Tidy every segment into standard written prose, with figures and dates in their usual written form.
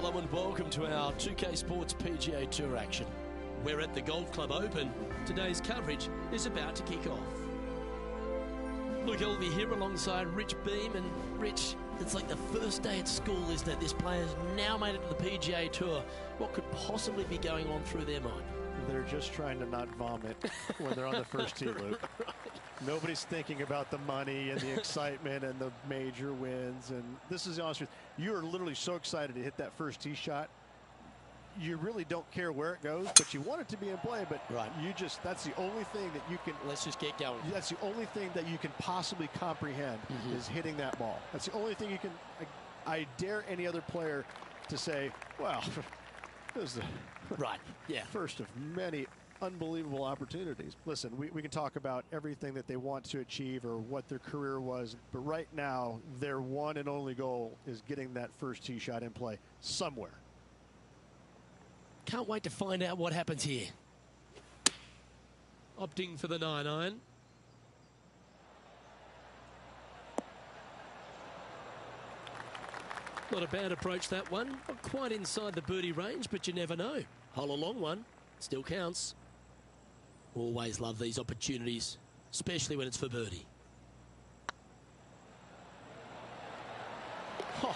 Hello and welcome to our 2K Sports PGA Tour action. We're at the Golf Club Open. Today's coverage is about to kick off. Luke Elvey here alongside Rich Beam. And Rich, it's like the first day at school, isn't it? This player's now made it to the PGA Tour. What could possibly be going on through their mind? They're just trying to not vomit when they're on the first tee, Luke. Right. Nobody's thinking about the money and the excitement and the major wins. And this is the honest truth. You are literally so excited to hit that first tee shot. You really don't care where it goes, but you want it to be in play. But right. That's the only thing that you can. Let's just get going. That's the only thing that you can possibly comprehend is hitting that ball. That's the only thing you can. I dare any other player to say, well, this is the first of many unbelievable opportunities. Listen, we can talk about everything that they want to achieve or what their career was, but right now their one and only goal is getting that first tee shot in play somewhere. Can't wait to find out what happens here. Opting for the 9-iron. Not a bad approach, that one. Not quite inside the birdie range, but you never know. Hole a long one. Still counts. Always love these opportunities, especially when it's for birdie. Oh,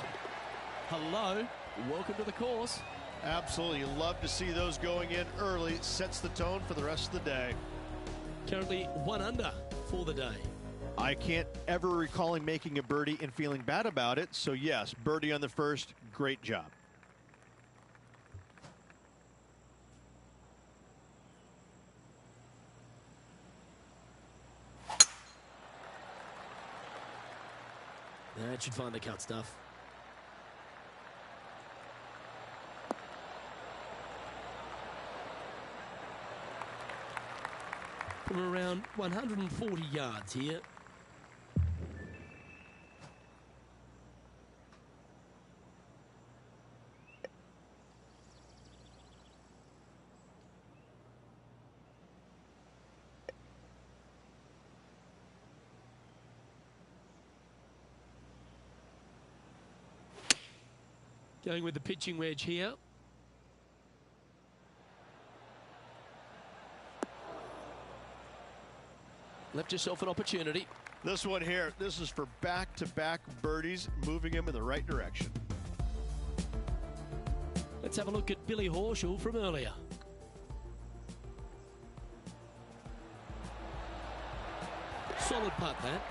hello. Welcome to the course. Absolutely. You love to see those going in early. It sets the tone for the rest of the day. Currently 1 under for the day. I can't ever recall him making a birdie and feeling bad about it. So, yes, birdie on the first. Great job. That should find the cut stuff. From around 140 yards here. Going with the pitching wedge here. Left yourself an opportunity. This one here, this is for back-to-back birdies, moving him in the right direction. Let's have a look at Billy Horschel from earlier. Solid putt, that.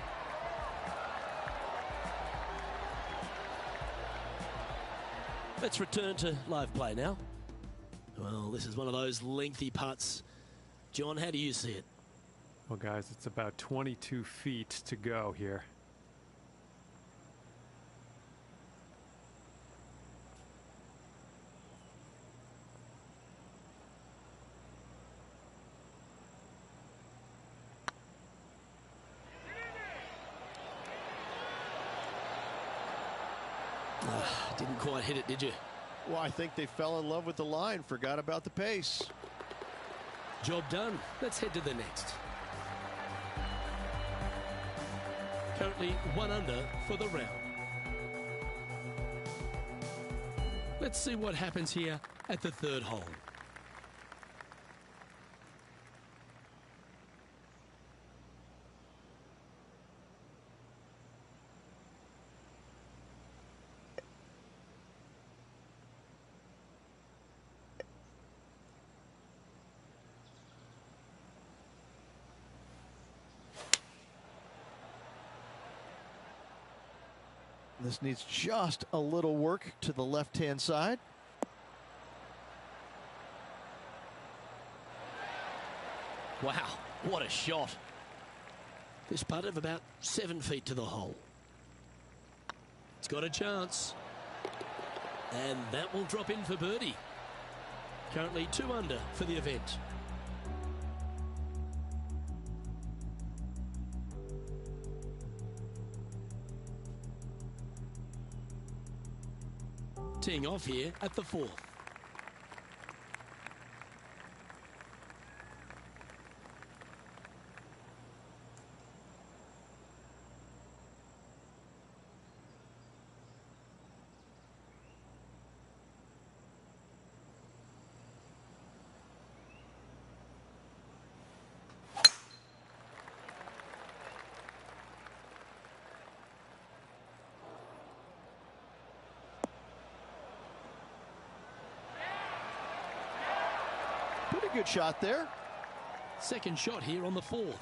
Let's return to live play now. Well, this is one of those lengthy putts. John, how do you see it? Well, guys, it's about 22 feet to go here. Didn't quite hit it, did you? Well, I think they fell in love with the line, forgot about the pace. Job done. Let's head to the next. Currently 1 under for the round. Let's see what happens here at the third hole. This needs just a little work to the left-hand side. Wow, what a shot. This putt of about 7 feet to the hole. It's got a chance. And that will drop in for birdie. Currently 2 under for the event. Teeing off here at the 4th. Pretty good shot there. Second shot here on the 4th.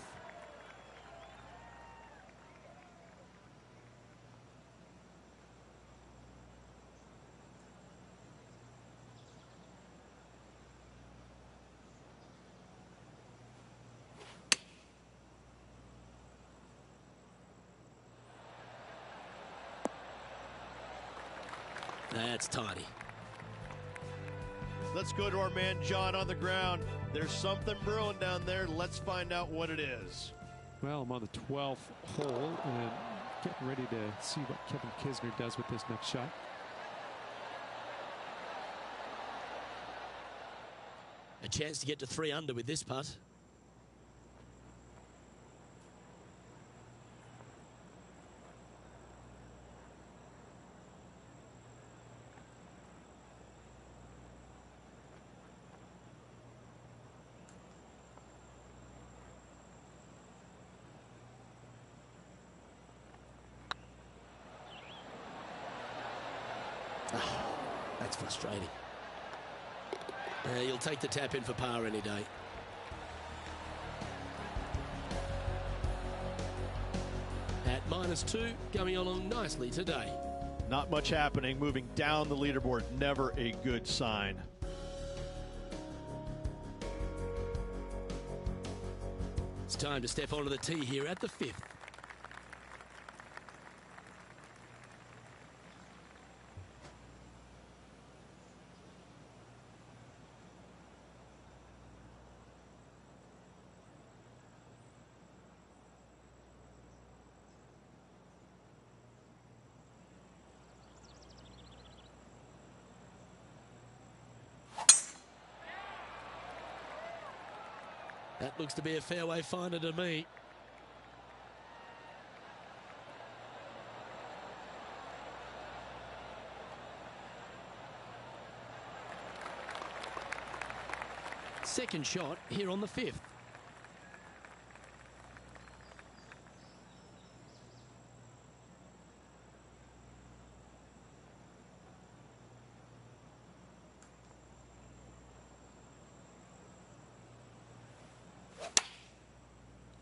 That's tidy. Let's go to our man John on the ground. There's something brewing down there. Let's find out what it is. Well, I'm on the 12th hole and getting ready to see what Kevin Kisner does with this next shot. A chance to get to 3 under with this putt. Oh, that's frustrating. You'll take the tap in for par any day. At -2, going along nicely today. Not much happening, moving down the leaderboard. Never a good sign. It's time to step onto the tee here at the 5th. That looks to be a fairway finder to me. Second shot here on the 5th.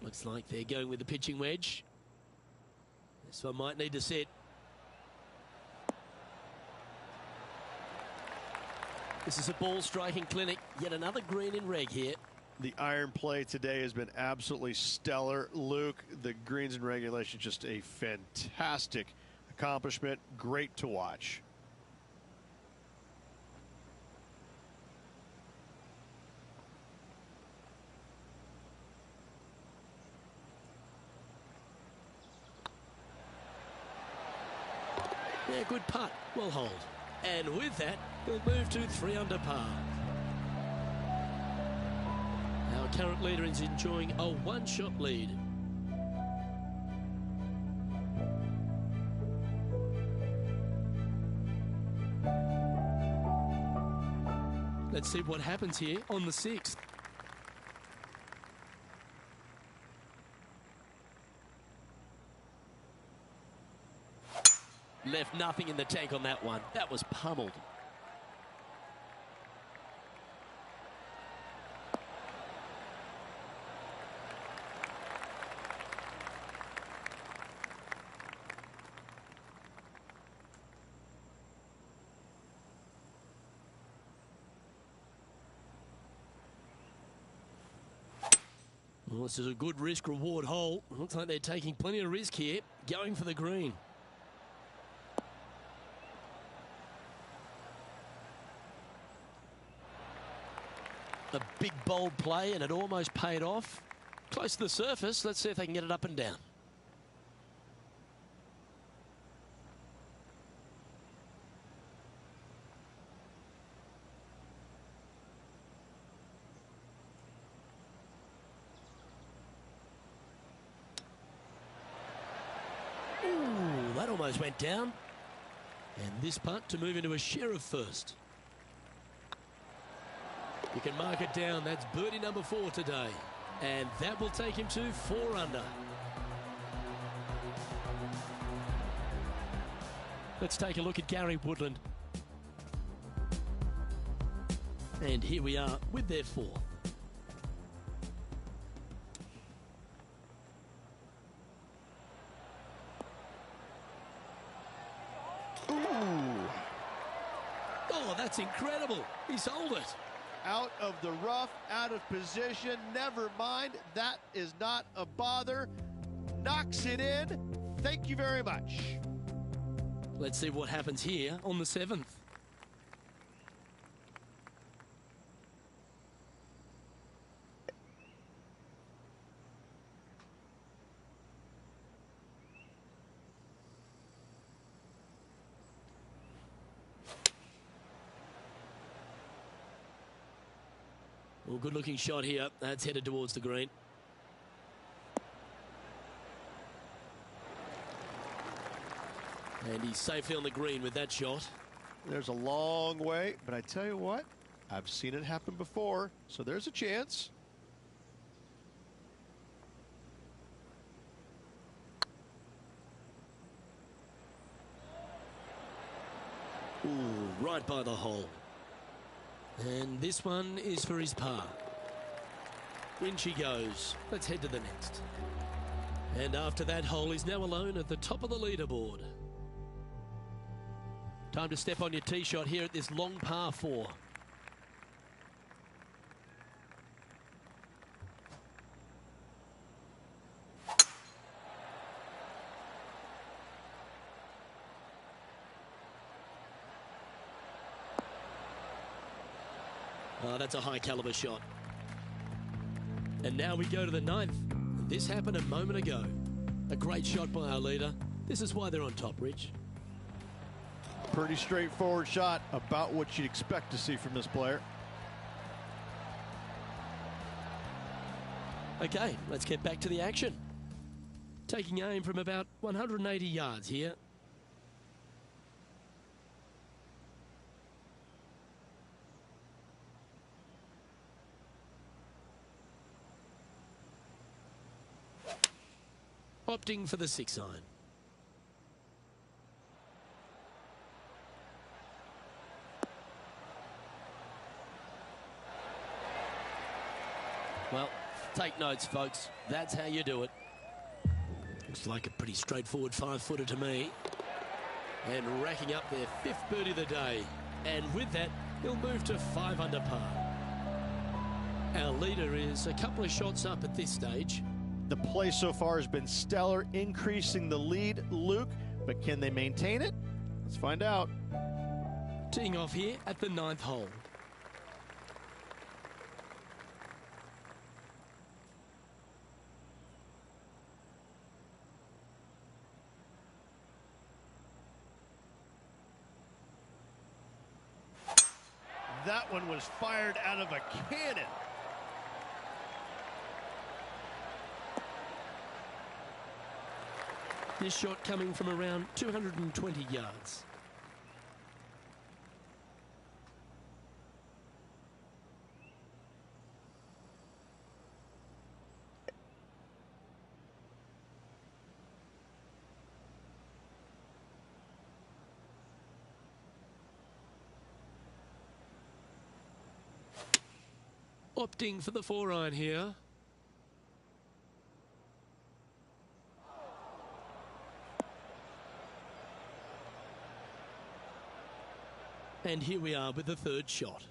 Looks like they're going with the pitching wedge. This one might need to sit. This is a ball striking clinic. Yet another green in reg here. The iron play today has been absolutely stellar. Luke, the greens in regulation, just a fantastic accomplishment. Great to watch. Yeah, good putt. Well hold. And with that, we'll move to 3 under par. Our current leader is enjoying a 1-shot lead. Let's see what happens here on the 6th. Left nothing in the tank on that one. That was pummeled. Well, this is a good risk-reward hole. Looks like they're taking plenty of risk here, going for the green. A big, bold play, and it almost paid off. Close to the surface. Let's see if they can get it up and down. Ooh, that almost went down. And this putt to move into a share of first. You can mark it down. That's birdie number 4 today. And that will take him to 4 under. Let's take a look at Gary Woodland. And here we are with their fourth. Ooh. Oh, that's incredible. He sold it. Out of the rough, out of position. Never mind. That is not a bother. Knocks it in. Thank you very much. Let's see what happens here on the 7th. Well, good looking shot here. That's headed towards the green. And he's safely on the green with that shot. There's a long way, but I tell you what, I've seen it happen before, so there's a chance. Ooh, right by the hole. And this one is for his par. In she goes. Let's head to the next. And after that hole, he's now alone at the top of the leaderboard. Time to step on your tee shot here at this long par 4. Oh, that's a high caliber shot. And now we go to the 9th. This happened a moment ago. A great shot by our leader. This is why they're on top, Rich. Pretty straightforward shot, about what you'd expect to see from this player. Okay, let's get back to the action. Taking aim from about 180 yards here. Opting for the 6-iron. Well, take notes, folks. That's how you do it. Looks like a pretty straightforward 5-footer to me. And racking up their 5th birdie of the day. And with that, he'll move to 5 under par. Our leader is a couple of shots up at this stage. The play so far has been stellar, increasing the lead, Luke, but can they maintain it? Let's find out. Teeing off here at the 9th hole. That one was fired out of a cannon. This shot coming from around 220 yards. Opting for the 4-iron here. And here we are with the 3rd shot.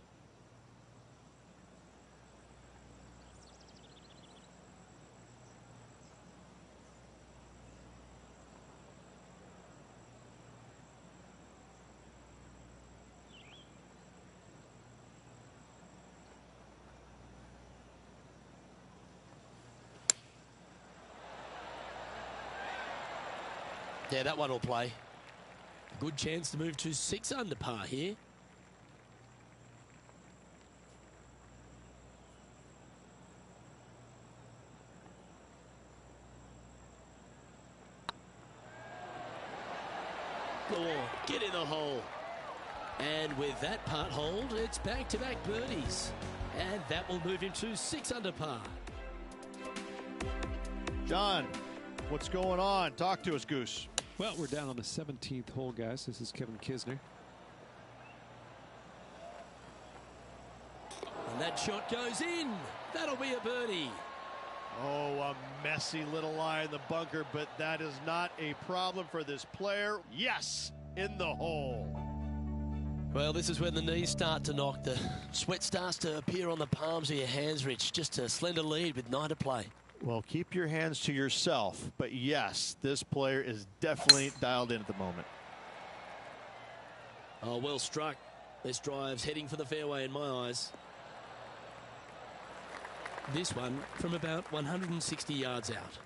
Yeah, that one will play. Good chance to move to 6 under par here. Oh, get in the hole. And with that part hold, it's back-to-back birdies. And that will move him to 6 under par. John, what's going on? Talk to us, Goose. Well, we're down on the 17th hole, guys. This is Kevin Kisner. that shot goes in. That'll be a birdie. Oh, a messy little lie in the bunker, but that is not a problem for this player. Yes, in the hole. Well, this is when the knees start to knock. The sweat starts to appear on the palms of your hands, Rich. Just a slender lead with 9 to play. Well, keep your hands to yourself. But yes, this player is definitely dialed in at the moment. Oh, well struck. This drive's heading for the fairway in my eyes. This one from about 160 yards out.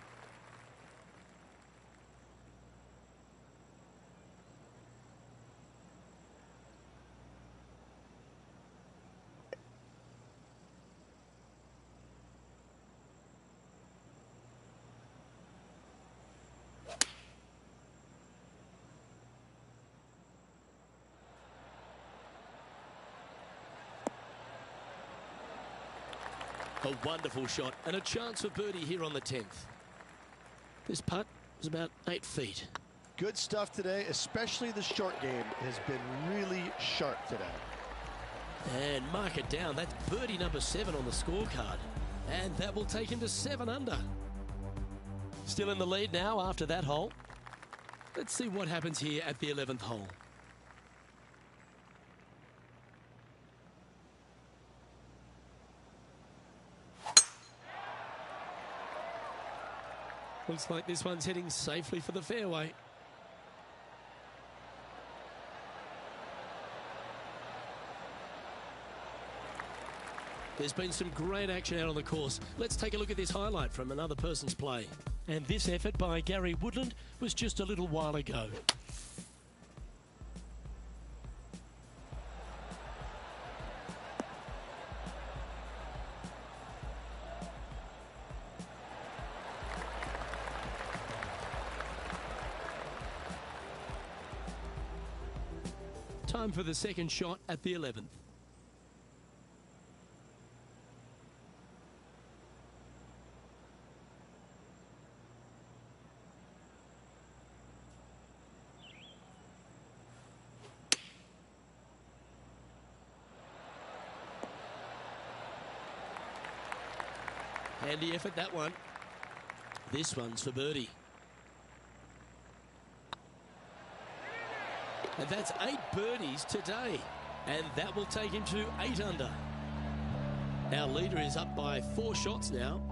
A wonderful shot and a chance for birdie here on the 10th. This putt was about 8 feet. Good stuff today, especially the short game has been really sharp today. And mark it down. That's birdie number 7 on the scorecard. And that will take him to 7 under. Still in the lead now after that hole. Let's see what happens here at the 11th hole. Looks like this one's heading safely for the fairway. There's been some great action out on the course. Let's take a look at this highlight from another person's play. And this effort by Gary Woodland was just a little while ago. Time for the second shot at the 11th. Handy effort, that one. This one's for birdie. And that's 8 birdies today. And that will take him to 8 under. Our leader is up by 4 shots now.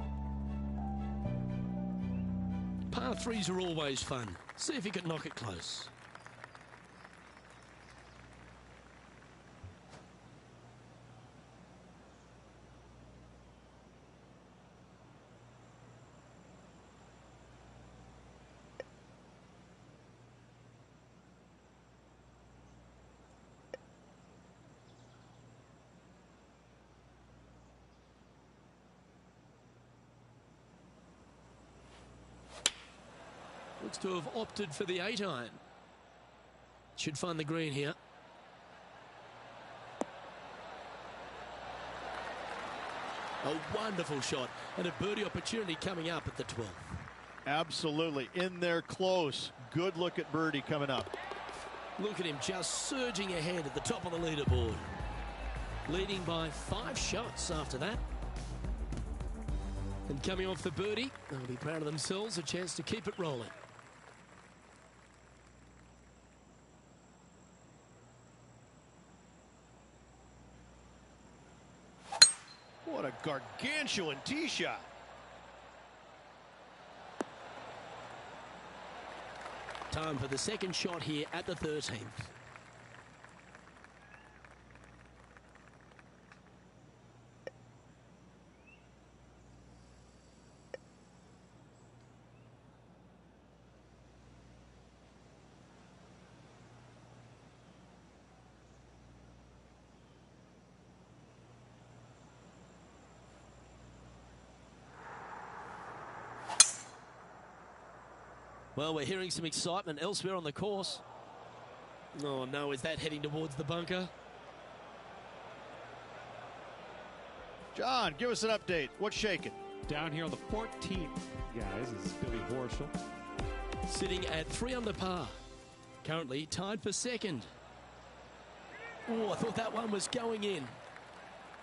Par 3s are always fun. See if he can knock it close. Looks to have opted for the 8-iron. Should find the green here. A wonderful shot and a birdie opportunity coming up at the 12th. Absolutely. In there close. Good look at birdie coming up. Look at him just surging ahead at the top of the leaderboard. Leading by 5 shots after that. And coming off the birdie, they'll be proud of themselves. A chance to keep it rolling. What a gargantuan tee shot. Time for the second shot here at the 13th. Well, we're hearing some excitement elsewhere on the course. Oh, no, is that heading towards the bunker? John, give us an update. What's shaking? Down here on the 14th, guys, is Billy Horschel. Sitting at 3 under par. Currently tied for second. Oh, I thought that one was going in.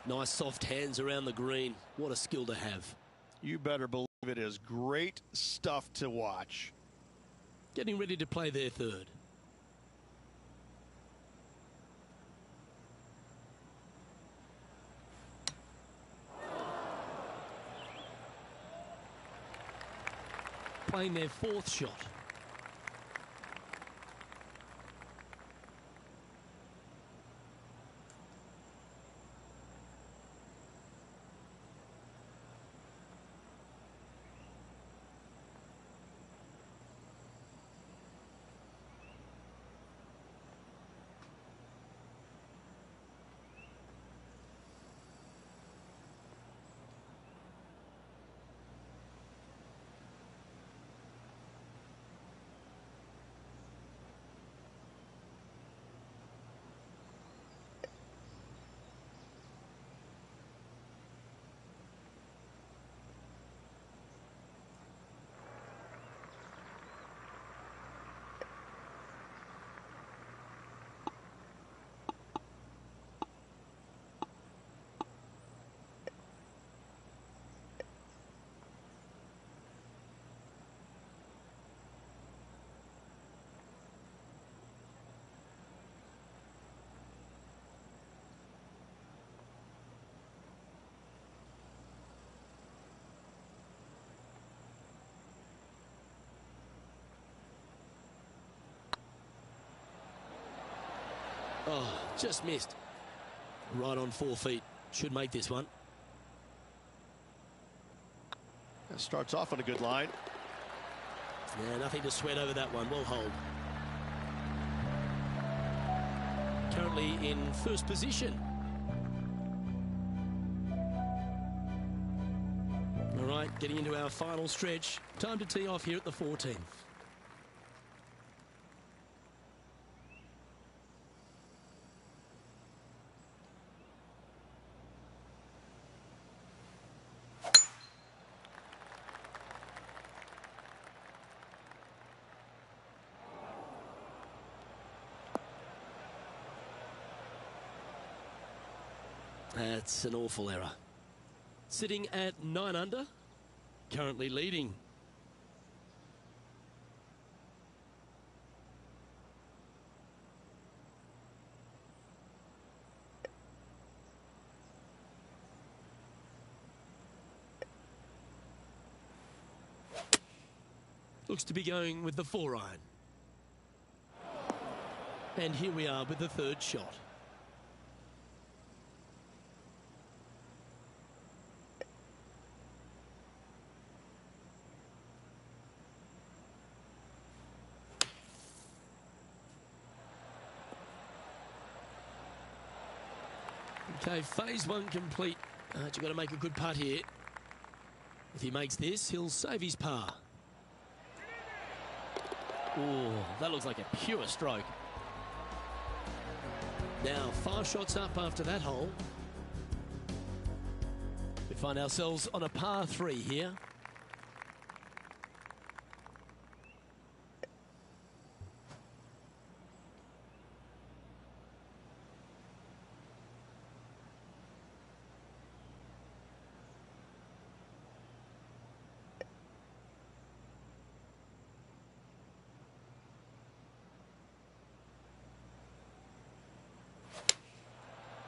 Nice soft hands around the green. What a skill to have. You better believe it is great stuff to watch. Getting ready to play their third. Playing their fourth shot. Oh, just missed. Right on 4 feet. Should make this one. That starts off on a good line. Yeah, nothing to sweat over that one. Well hold. Currently in first position. All right, getting into our final stretch. Time to tee off here at the 14th. That's an awful error. Sitting at 9 under, currently leading. Looks to be going with the 4-iron. And here we are with the third shot. Okay, phase one complete. You've got to make a good putt here. If he makes this, he'll save his par. Oh, that looks like a pure stroke. Now, 5 shots up after that hole. We find ourselves on a par 3 here.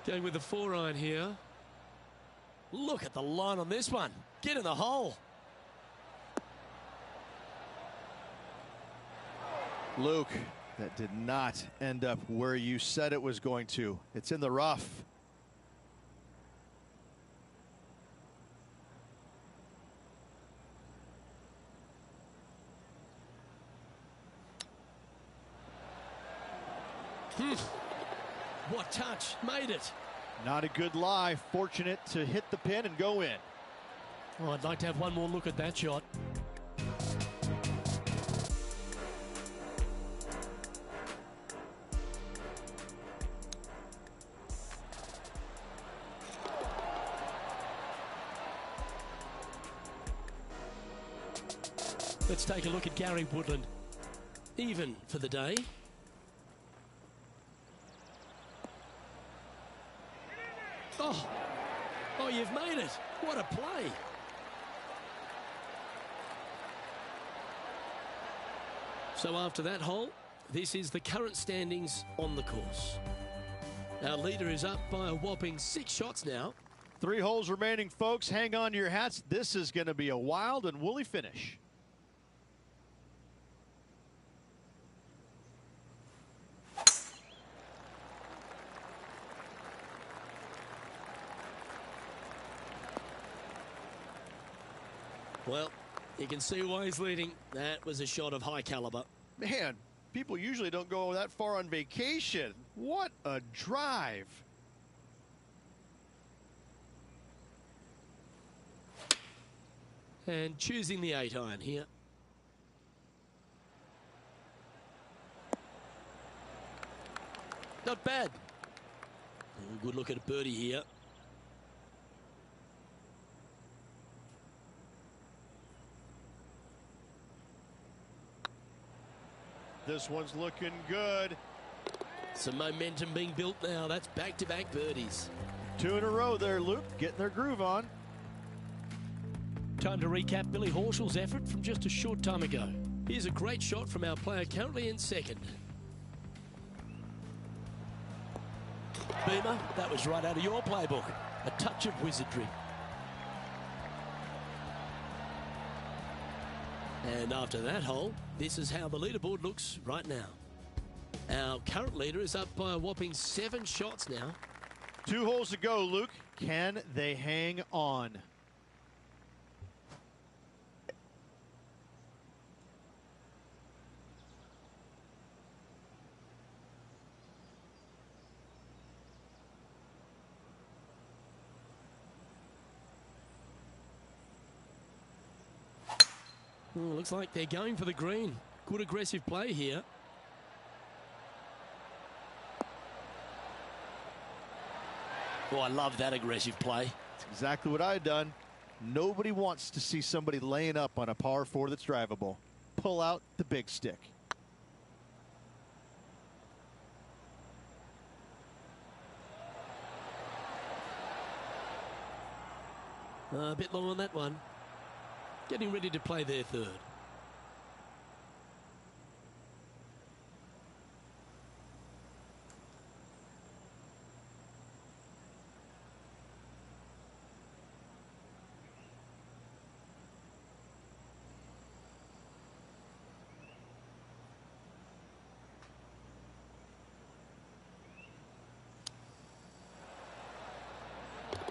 Going with the 4-iron here. Look at the line on this one. Get in the hole. Luke, that did not end up where you said it was going to. It's in the rough. What touch, made it. Not a good lie, fortunate to hit the pin and go in. Oh, I'd like to have one more look at that shot. Let's take a look at Gary Woodland. Even for the day. Oh, Oh, you've made it. What a play. So after that hole, this is the current standings on the course. Our leader is up by a whopping 6 shots now. 3 holes remaining, folks. Hang on to your hats. This is going to be a wild and woolly finish. Well, you can see why he's leading. That was a shot of high caliber. Man, people usually don't go that far on vacation. What a drive. And choosing the 8-iron here. Not bad. Good look at a birdie here. This one's looking good. Some momentum being built now. That's back-to-back birdies. 2 in a row there, Luke. Getting their groove on. Time to recap Billy Horschel's effort from just a short time ago. Here's a great shot from our player currently in second. Beamer, that was right out of your playbook. A touch of wizardry. And after that hole, this is how the leaderboard looks right now. Our current leader is up by a whopping 7 shots now. 2 holes to go, Luke. Can they hang on? Looks like they're going for the green. Good aggressive play here. Oh, I love that aggressive play. That's exactly what I've done. Nobody wants to see somebody laying up on a par 4 that's drivable. Pull out the big stick. A bit long on that one. Getting ready to play their third.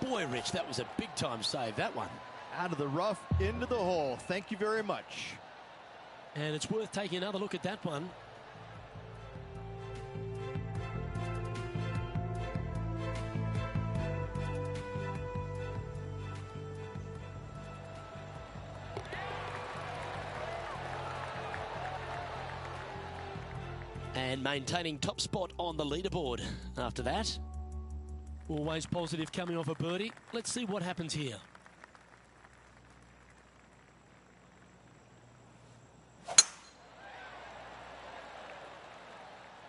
Boy, Rich, that was a big-time save, that one. Out of the rough, into the hole. Thank you very much. And it's worth taking another look at that one. And maintaining top spot on the leaderboard after that. Always positive coming off a birdie. Let's see what happens here.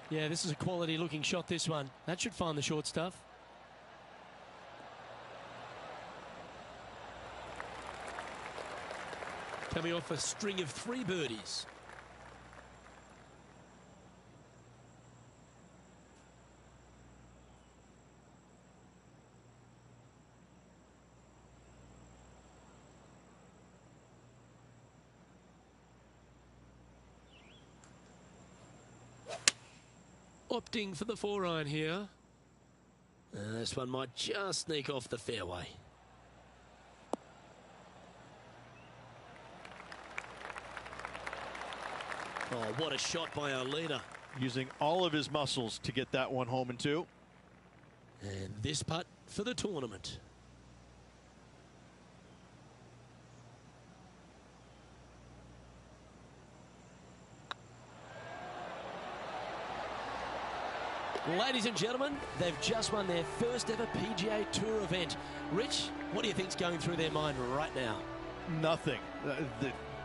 Yeah, this is a quality looking shot, this one. That should find the short stuff. Coming off a string of 3 birdies. Opting for the 4-iron here. This one might just sneak off the fairway. Oh, what a shot by our leader. Using all of his muscles to get that one home in 2. And this putt for the tournament. Ladies and gentlemen, they've just won their first ever PGA Tour event. Rich, what do you think's going through their mind right now? Nothing.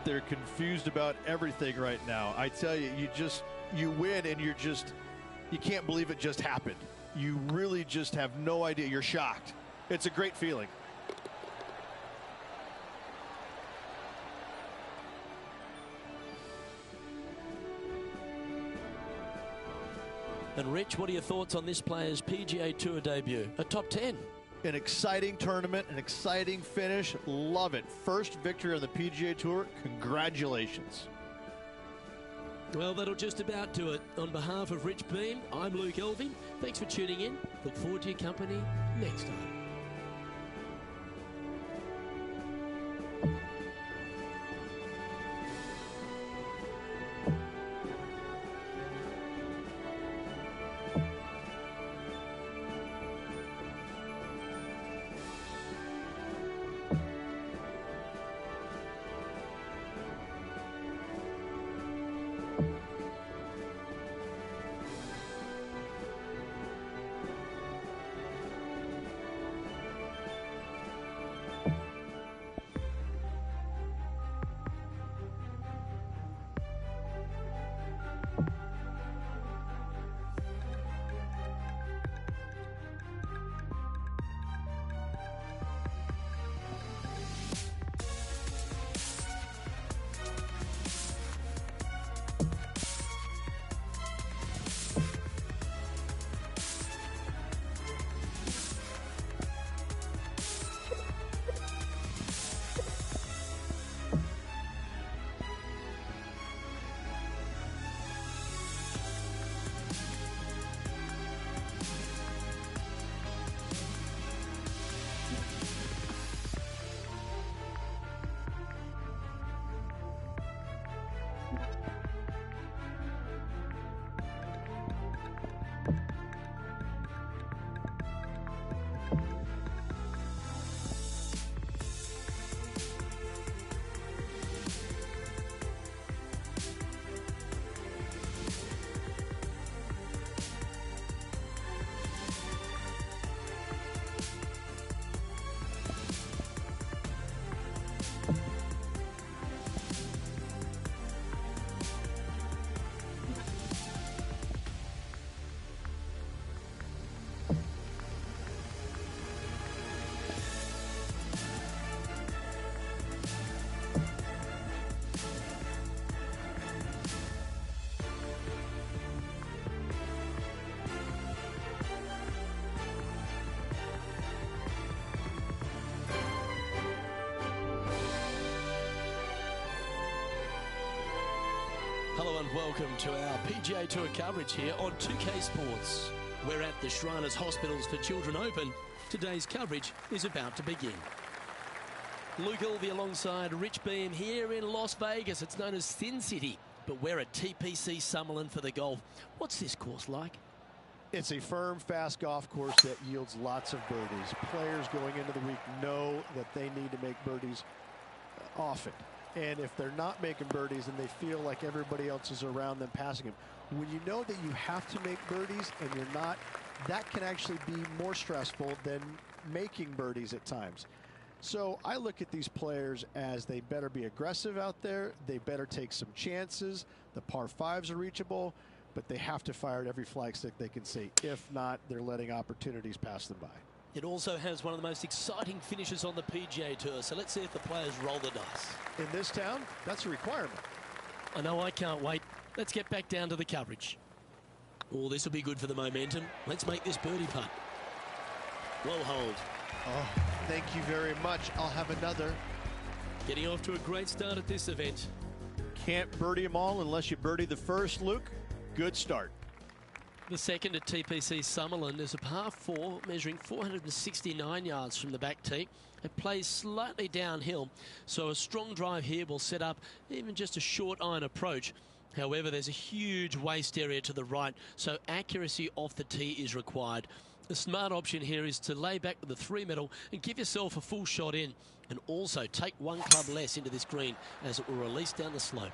They're confused about everything right now. I tell you, you win and you can't believe it just happened. You really just have no idea. You're shocked. It's a great feeling. And Rich, what are your thoughts on this player's PGA Tour debut? A top 10. An exciting tournament, an exciting finish. Love it. First victory on the PGA Tour. Congratulations. Well, that'll just about do it. On behalf of Rich Beam, I'm Luke Elving. Thanks for tuning in. Look forward to your company next time. Hello and welcome to our PGA Tour coverage here on 2K Sports. We're at the Shriners Hospitals for Children Open. Today's coverage is about to begin. Luke Elvey alongside Rich Beam here in Las Vegas. It's known as Sin City, but we're at TPC Summerlin for the golf. What's this course like? It's a firm, fast golf course that yields lots of birdies. Players going into the week know that they need to make birdies often. And if they're not making birdies and they feel like everybody else is around them passing them, when you know that you have to make birdies and you're not, that can actually be more stressful than making birdies at times. So I look at these players as they better be aggressive out there. They better take some chances. The par fives are reachable, but they have to fire at every flagstick they can see. If not, they're letting opportunities pass them by. It also has one of the most exciting finishes on the PGA Tour, so let's see if the players roll the dice. In this town, that's a requirement. I know, I can't wait. Let's get back down to the coverage. Oh, this will be good for the momentum. Let's make this birdie putt. Well hold. Oh, thank you very much. I'll have another. Getting off to a great start at this event. Can't birdie them all unless you birdie the first, Luke. Good start. The second at TPC Summerlin is a par 4 measuring 469 yards from the back tee. It plays slightly downhill, so a strong drive here will set up even just a short iron approach. However, there's a huge waste area to the right, so accuracy off the tee is required. The smart option here is to lay back with the 3-metal and give yourself a full shot in, and also take one club less into this green as it will release down the slope.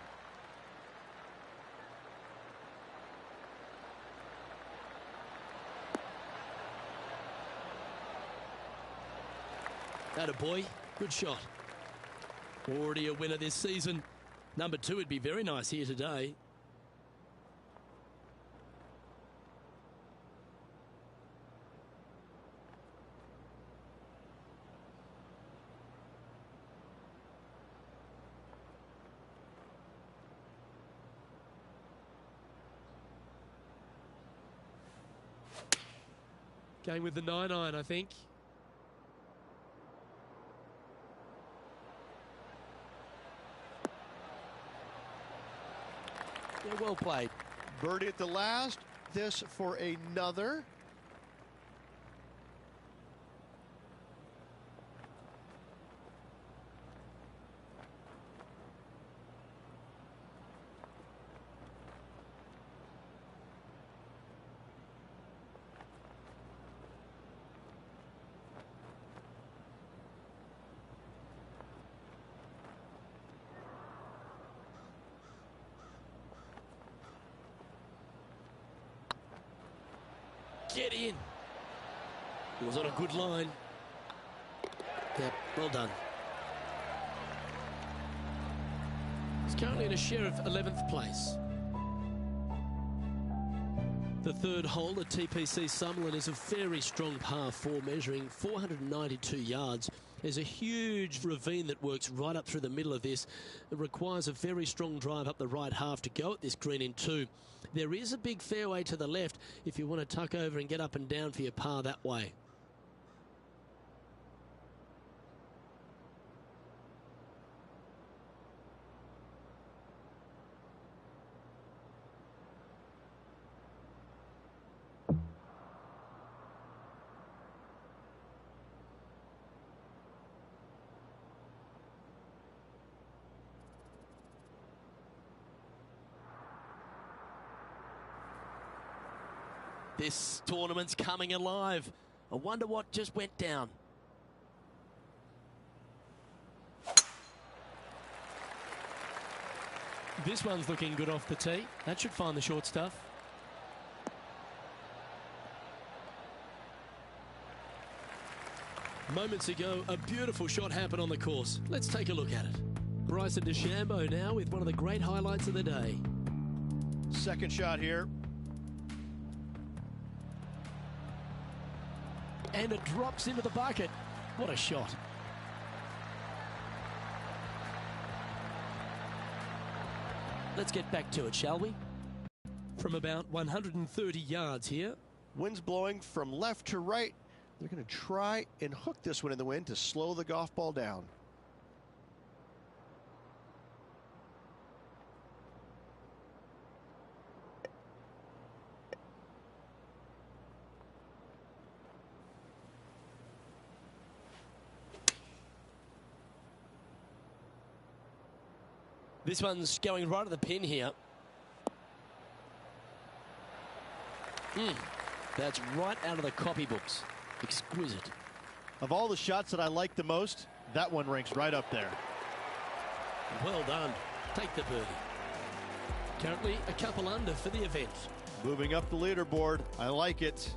Atta boy, good shot. Already a winner this season. Number 2 would be very nice here today. Going with the 9-iron, I think. Yeah, well played. Birdie at the last. This for another. Get in. It was on a good line. Yep, well done. He's currently in a share of 11th place. The third hole at TPC Summerlin is a very strong par 4, measuring 492 yards. There's a huge ravine that works right up through the middle of this. It requires a very strong drive up the right half to go at this green in 2. There is a big fairway to the left if you want to tuck over and get up and down for your par that way. This tournament's coming alive. I wonder what just went down. This one's looking good off the tee. That should find the short stuff. Moments ago, a beautiful shot happened on the course. Let's take a look at it. Bryson DeChambeau now with one of the great highlights of the day. Second shot here. And it drops into the bucket. What a shot. Let's get back to it, shall we? From about 130 yards here. Wind's blowing from left to right. They're going to try and hook this one in the wind to slow the golf ball down. This one's going right at the pin here. That's right out of the copybooks. Exquisite. Of all the shots that I like the most, that one ranks right up there. Well done. Take the birdie. Currently a couple under for the event. Moving up the leaderboard. I like it.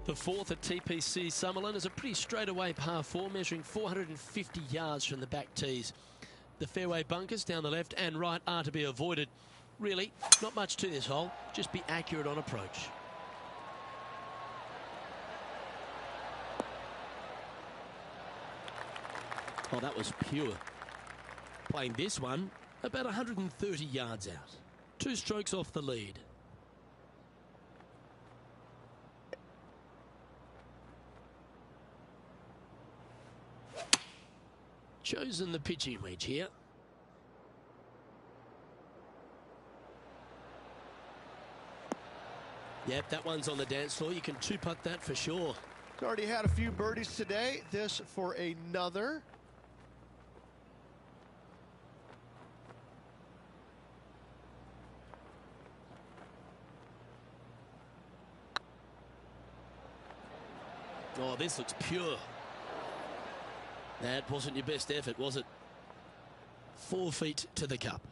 The fourth at TPC Summerlin is a pretty straightaway par 4, measuring 450 yards from the back tees. The fairway bunkers down the left and right are to be avoided. Really, not much to this hole. Just be accurate on approach. Oh, that was pure. Playing this one about 130 yards out. 2 strokes off the lead. Chosen the pitching wedge here. Yep, that one's on the dance floor. You can 2-putt that for sure. It's already had a few birdies today. This for another. Oh, this looks pure. That wasn't your best effort, was it? 4 feet to the cup.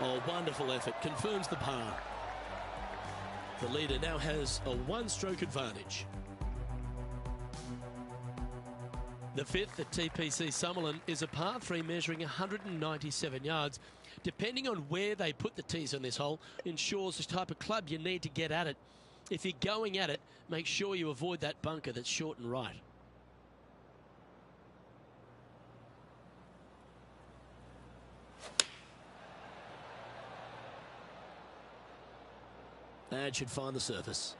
Oh, wonderful effort. Confirms the par. The leader now has a 1-stroke advantage. The fifth at TPC Summerlin is a par 3 measuring 197 yards. Depending on where they put the tees on this hole ensures the type of club you need to get at it. If you're going at it, make sure you avoid that bunker that's short and right. That should find the surface.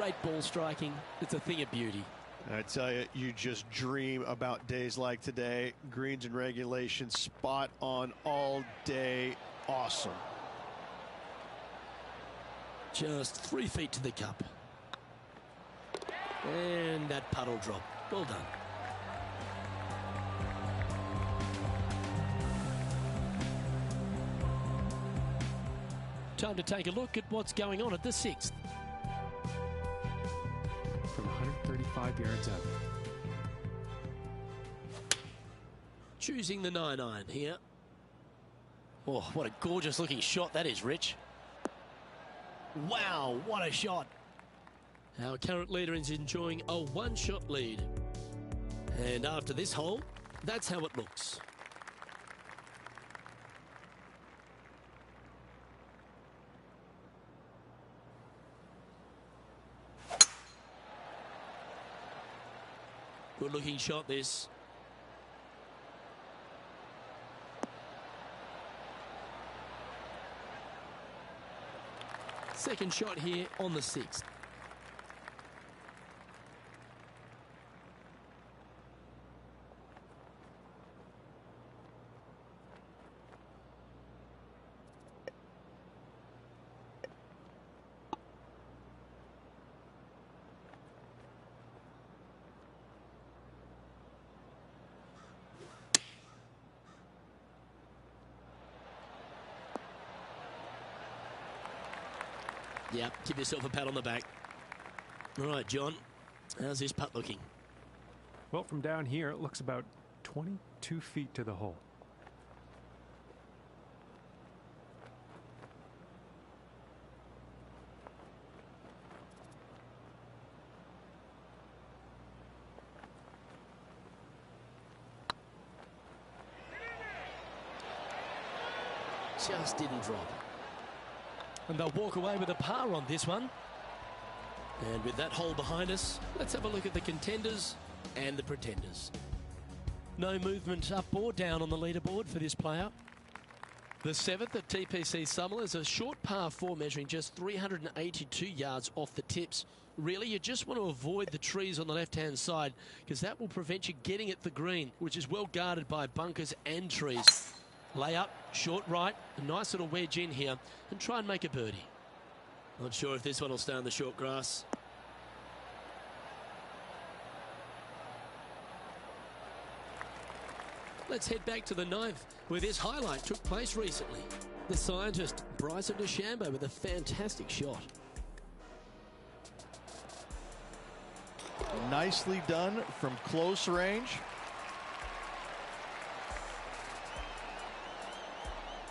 great ball striking. It's a thing of beauty. I tell you, you just dream about days like today. Greens and regulation, spot on all day. Awesome. Just 3 feet to the cup. And that puddle drop. Well done. Time to take a look at what's going on at the 6th. From 135 yards out. Choosing the 9-iron here. Oh, what a gorgeous looking shot that is, Rich. Wow, what a shot. Our current leader is enjoying a 1-shot lead. And after this hole, that's how it looks. Good looking shot this. Second shot here on the 6th. Yeah, give yourself a pat on the back. All right, John, how's this putt looking? Well, from down here, it looks about 22 feet to the hole. Just didn't drop. And they'll walk away with a par on this one. And with that hole behind us, let's have a look at the contenders and the pretenders. No movement up or down on the leaderboard for this player. The 7th at TPC Summerall is a short par 4 measuring just 382 yards off the tips. Really, you just want to avoid the trees on the left-hand side because that will prevent you getting at the green, which is well guarded by bunkers and trees. Lay up, short right, a nice little wedge in here, and try and make a birdie. Not sure if this one will stay on the short grass. Let's head back to the 9th, where this highlight took place recently. The scientist, Bryson DeChambeau, with a fantastic shot. Nicely done from close range.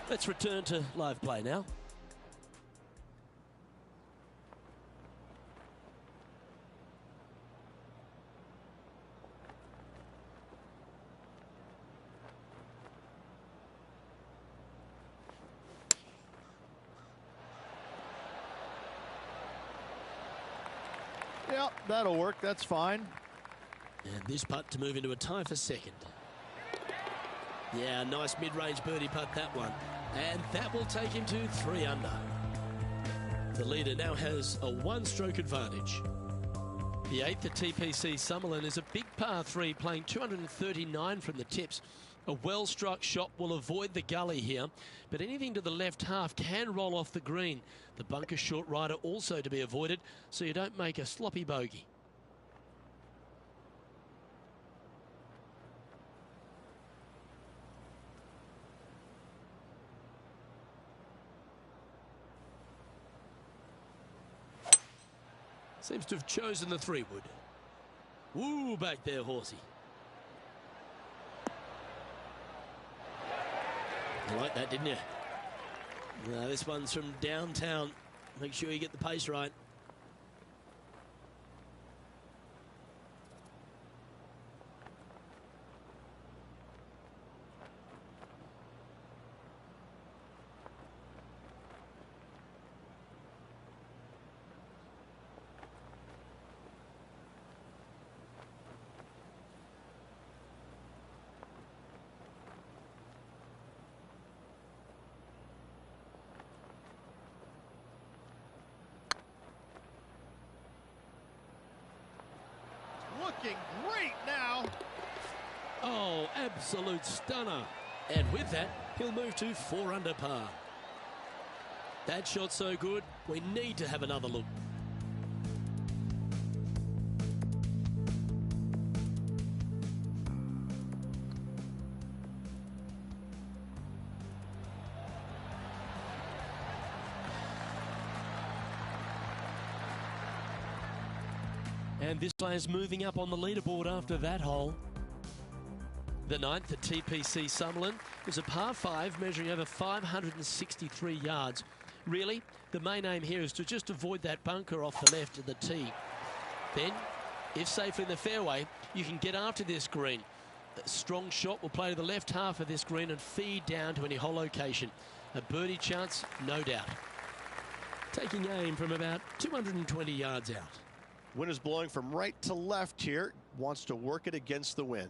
Let's return to live play now. Yep, that'll work. That's fine. And this putt to move into a tie for second. Yeah, nice mid-range birdie putt, that one. And that will take him to 3 under. The leader now has a 1-stroke advantage. The 8th at TPC Summerall is a big par 3, playing 239 from the tips. A well-struck shot will avoid the gully here, but anything to the left half can roll off the green. The bunker short rider also to be avoided, so you don't make a sloppy bogey. Seems to have chosen the 3-wood. Woo, back there, horsey. You like that, didn't you? This one's from downtown. Make sure you get the pace right. looking great now. Oh, absolute stunner. And with that, he'll move to 4 under par. That shot so good, we need to have another look. And this player's moving up on the leaderboard after that hole. The 9th at TPC Summerlin was a par 5 measuring over 563 yards. Really, the main aim here is to just avoid that bunker off the left of the tee. Then, if safely in the fairway, you can get after this green. A strong shot will play to the left half of this green and feed down to any hole location. A birdie chance, no doubt. Taking aim from about 220 yards out. Wind is blowing from right to left here. Wants to work it against the wind.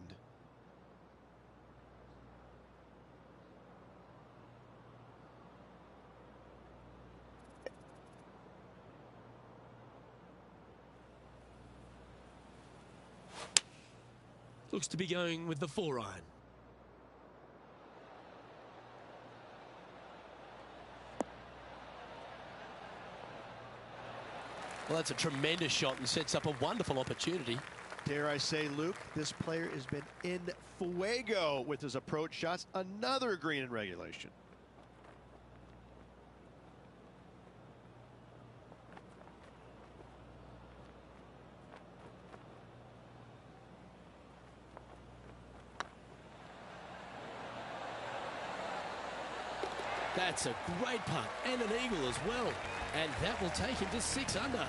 Looks to be going with the 4-iron. Well, that's a tremendous shot and sets up a wonderful opportunity. Dare I say, Luke, this player has been in fuego with his approach shots. Another green in regulation. That's a great putt and an eagle as well. And that will take him to 6 under.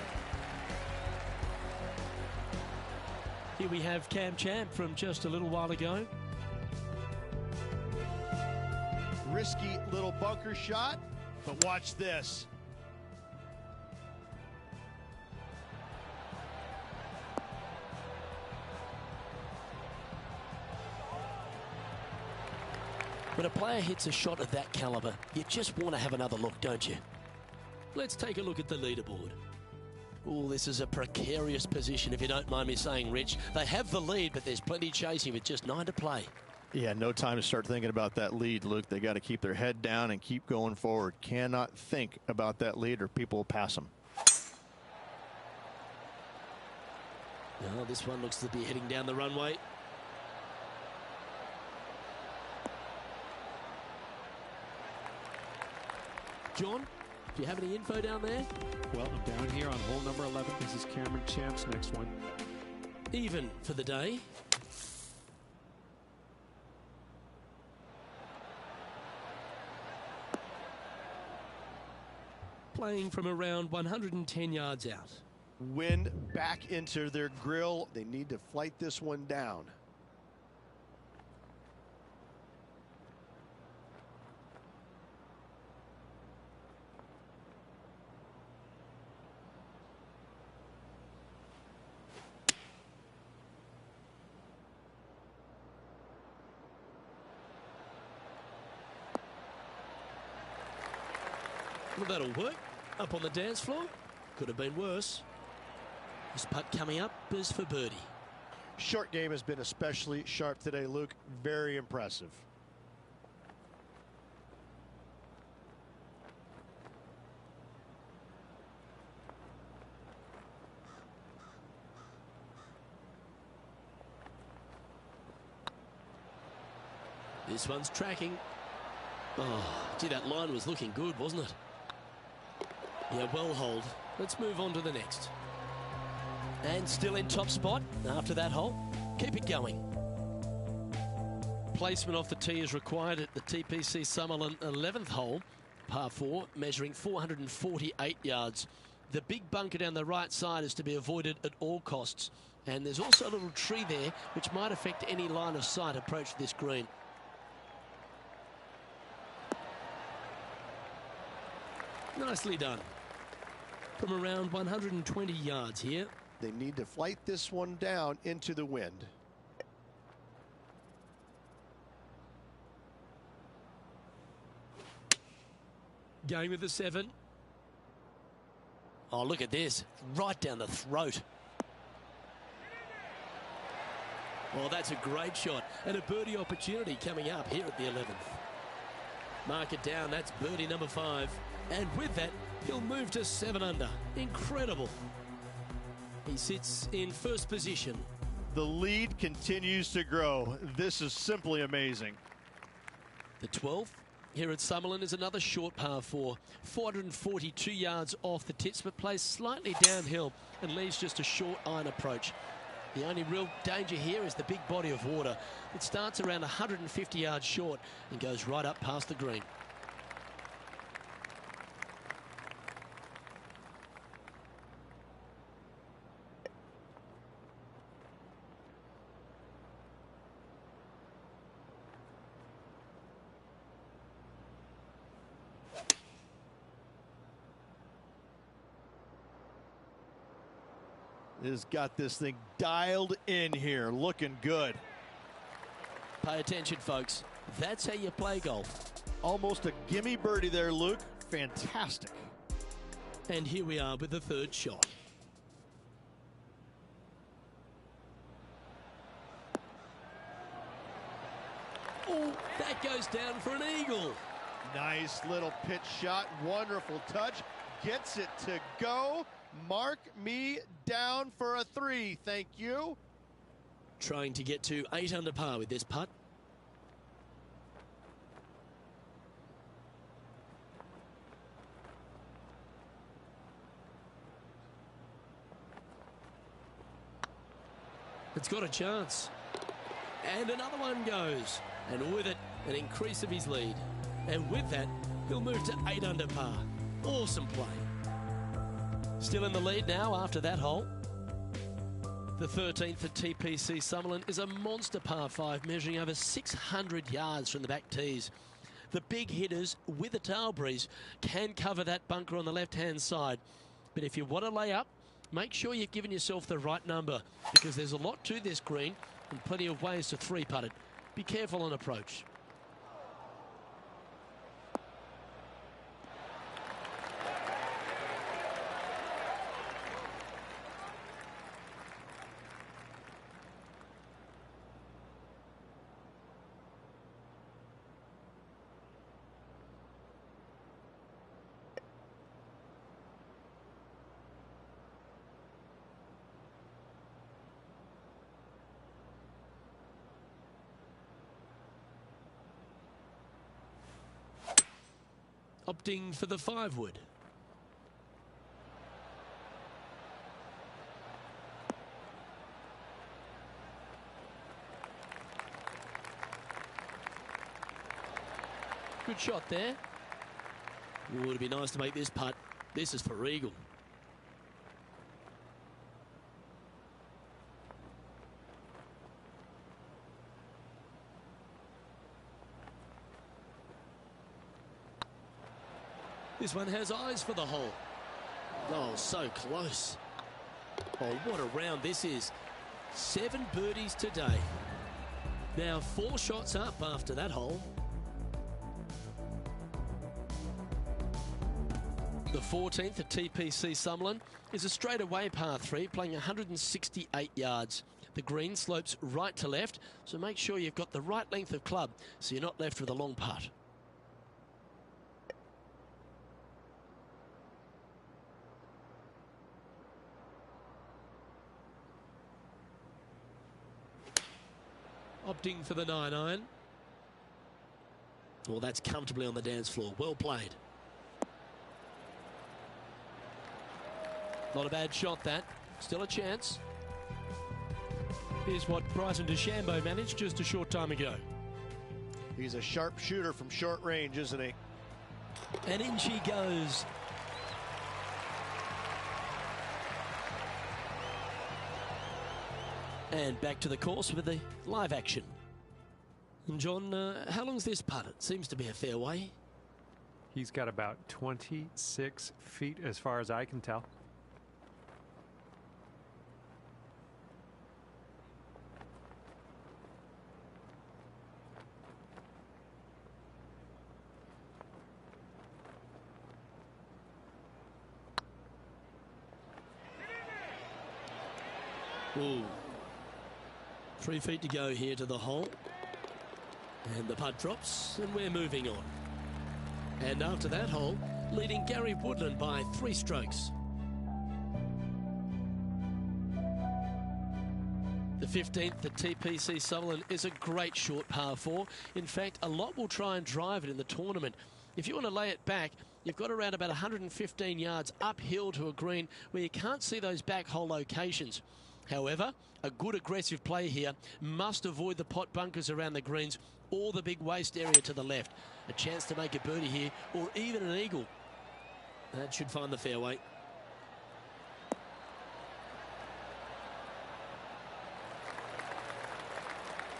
Here we have Cam Champ from just a little while ago. Risky little bunker shot, but watch this. When a player hits a shot of that caliber, you just want to have another look, don't you? Let's take a look at the leaderboard. Oh, this is a precarious position, if you don't mind me saying, Rich. They have the lead, but there's plenty chasing with just 9 to play. Yeah, no time to start thinking about that lead, Luke. They got to keep their head down and keep going forward. Cannot think about that lead or people will pass them. Oh, this one looks to be heading down the runway. John, do you have any info down there? Well, I'm down here on hole number 11. This is Cameron Champ's next one. Even for the day. Playing from around 110 yards out. Wind back into their grill. They need to flight this one down. Well, that'll work. Up on the dance floor. Could have been worse. This putt coming up is for birdie. Short game has been especially sharp today, Luke. Very impressive. This one's tracking. Oh, gee, that line was looking good, wasn't it? Yeah, well holed. Let's move on to the next. And still in top spot after that hole. Keep it going. Placement off the tee is required at the TPC Summerlin 11th hole, par 4, measuring 448 yards. The big bunker down the right side is to be avoided at all costs. And there's also a little tree there which might affect any line of sight approach to this green. Nicely done. From around 120 yards here. They need to flight this one down into the wind. Going with the 7. Oh, look at this. Right down the throat. Well, that's a great shot and a birdie opportunity coming up here at the 11th. Mark it down. That's birdie number 5. And with that, he'll move to 7 under. Incredible. He sits in first position. The lead continues to grow. This is simply amazing. The 12th here at Summerlin is another short par 4. 442 yards off the tips, but plays slightly downhill and leaves just a short iron approach. The only real danger here is the big body of water. It starts around 150 yards short and goes right up past the green. Has got this thing dialed in here, looking good. Pay attention, folks. That's how you play golf. Almost a gimme birdie there, Luke. Fantastic. And here we are with the 3rd shot. Oh, that goes down for an eagle. Nice little pitch shot. Wonderful touch. Gets it to go. Mark me down for a 3. Thank you. Trying to get to 8 under par with this putt. It's got a chance. And another one goes. And with it, an increase of his lead. And with that, he'll move to 8 under par. Awesome play. Still in the lead now after that hole. The 13th at TPC Summerlin is a monster par 5 measuring over 600 yards from the back tees. The big hitters with a tail breeze can cover that bunker on the left-hand side. But if you want to lay up, make sure you've given yourself the right number because there's a lot to this green and plenty of ways to 3-putt it. Be careful on approach. Opting for the 5-wood. Good shot there. Ooh, it'd be nice to make this putt. This is for eagle. This one has eyes for the hole. Oh, so close. Oh, what a round this is. 7 birdies today. Now 4 shots up after that hole. The 14th at TPC Summerlin is a straightaway par 3 playing 168 yards. The green slopes right to left, so make sure you've got the right length of club so you're not left with a long putt. Opting for the 9-iron. Well, that's comfortably on the dance floor. Well played. Not a bad shot, that. Still a chance. Here's what Bryson DeChambeau managed just a short time ago. He's a sharp shooter from short range, isn't he? And in she goes. And back to the course with the live action. And John, how long's this putt? It seems to be a fair way. He's got about 26 feet as far as I can tell. Ooh. 3 feet to go here to the hole. And the putt drops, and we're moving on. And after that hole, leading Gary Woodland by 3 strokes. The 15th at TPC Sutherland is a great short par 4. In fact, a lot will try and drive it in the tournament. If you want to lay it back, you've got around about 115 yards uphill to a green where you can't see those back hole locations. However, a good aggressive play here must avoid the pot bunkers around the greens or the big waste area to the left. A chance to make a birdie here or even an eagle. That should find the fairway.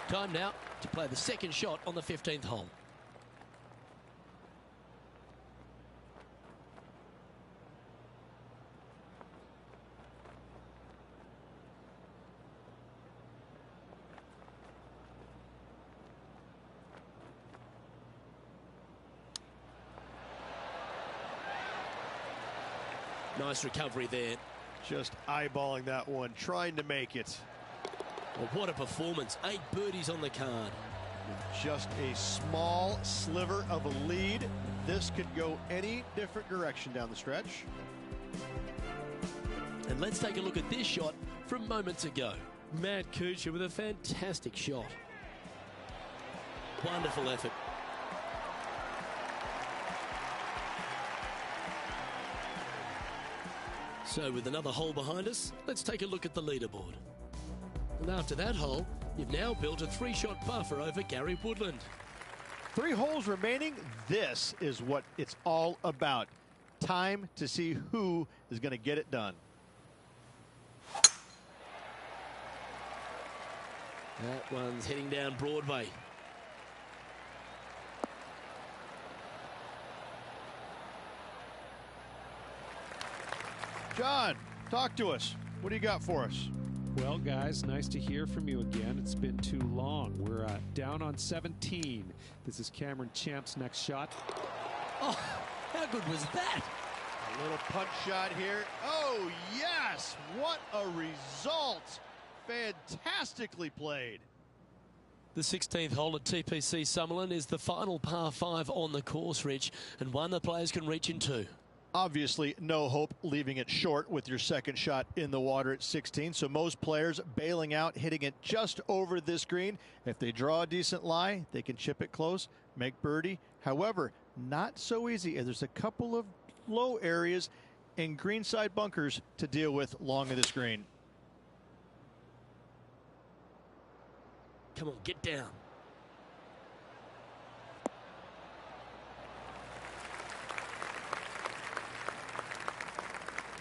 Time now to play the second shot on the 15th hole. Nice recovery there. Just eyeballing that one, trying to make it. Well, what a performance. 8 birdies on the card. Just a small sliver of a lead. This could go any different direction down the stretch. And let's take a look at this shot from moments ago. Matt Kuchar with a fantastic shot. Wonderful effort. So with another hole behind us, let's take a look at the leaderboard. And after that hole, you've now built a 3-shot buffer over Gary Woodland. 3 holes remaining. This is what it's all about. Time to see who is going to get it done. That one's heading down Broadway. John, talk to us. What do you got for us? Well, guys, nice to hear from you again. It's been too long. We're down on 17. This is Cameron Champ's next shot. Oh, how good was that? A little punch shot here. Oh, yes. What a result. Fantastically played. The 16th hole at TPC Summerlin is the final par 5 on the course, Rich, and one the players can reach into. Obviously, no hope leaving it short with your second shot in the water at 16. So most players bailing out, hitting it just over this green. If they draw a decent lie, they can chip it close, make birdie. However, not so easy. There's a couple of low areas and greenside bunkers to deal with along this green. Come on, get down.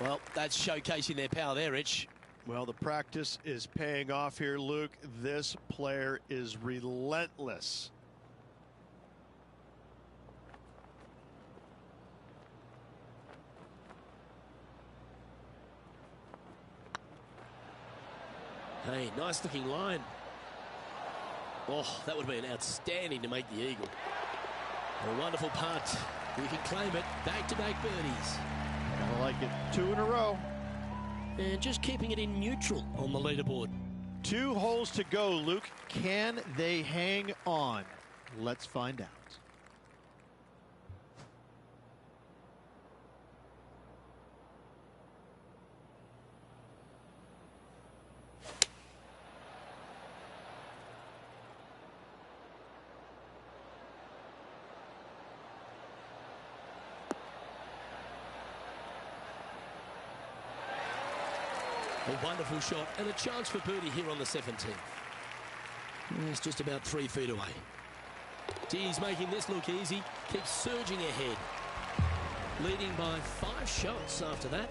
Well, that's showcasing their power there, Rich. Well, the practice is paying off here, Luke. This player is relentless. Hey, nice looking line. Oh, that would have been outstanding to make the eagle. A wonderful putt. You can claim it. Back-to-back birdies. I like it. 2 in a row. And just keeping it in neutral on the leaderboard. 2 holes to go, Luke. Can they hang on? Let's find out. A wonderful shot and a chance for birdie here on the 17th. It's just about 3 feet away. He's making this look easy. Keeps surging ahead. Leading by 5 shots after that.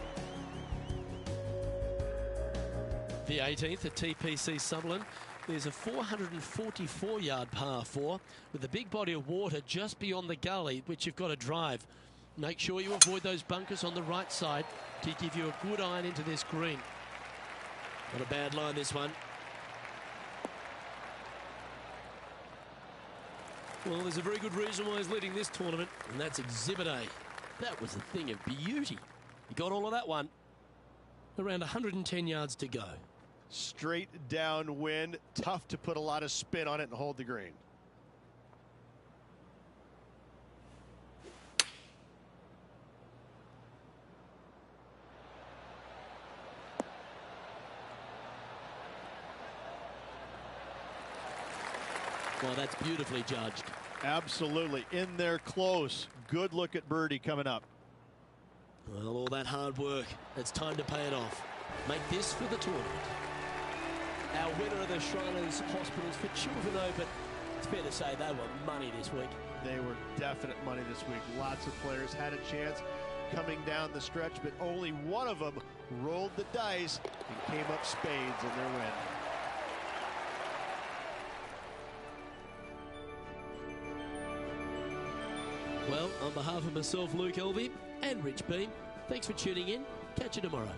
The 18th at TPC Sutherland is a 444-yard par 4 with a big body of water just beyond the gully, which you've got to drive. Make sure you avoid those bunkers on the right side to give you a good iron into this green. Not a bad line, this one. Well, there's a very good reason why he's leading this tournament, and that's Exhibit A. That was a thing of beauty. He got all of that one. Around 110 yards to go. Straight downwind, tough to put a lot of spin on it and hold the green. Well, that's beautifully judged. Absolutely. In there close. Good look at birdie coming up. Well, all that hard work, it's time to pay it off. Make this for the tournament. Our winner of the Shriners Hospitals for Children Open, it's fair to say they were money this week. They were definite money this week. Lots of players had a chance coming down the stretch, but only one of them rolled the dice and came up spades in their win. Well, on behalf of myself, Luke Elvey, and Rich Beam, thanks for tuning in. Catch you tomorrow.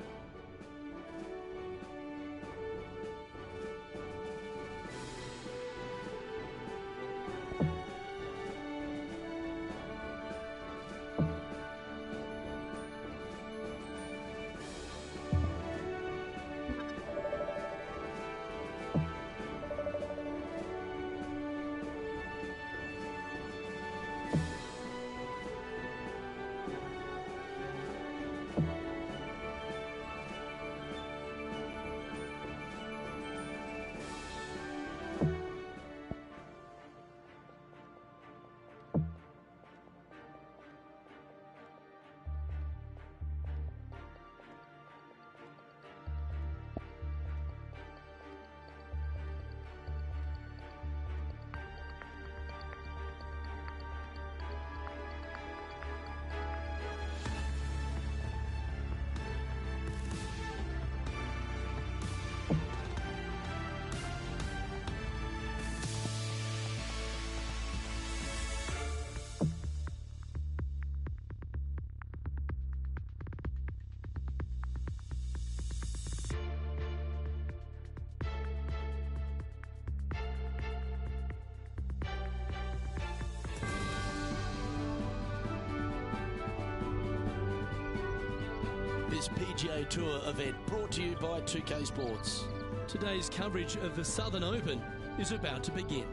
This PGA Tour event brought to you by 2K Sports. Today's coverage of the Southern Open is about to begin.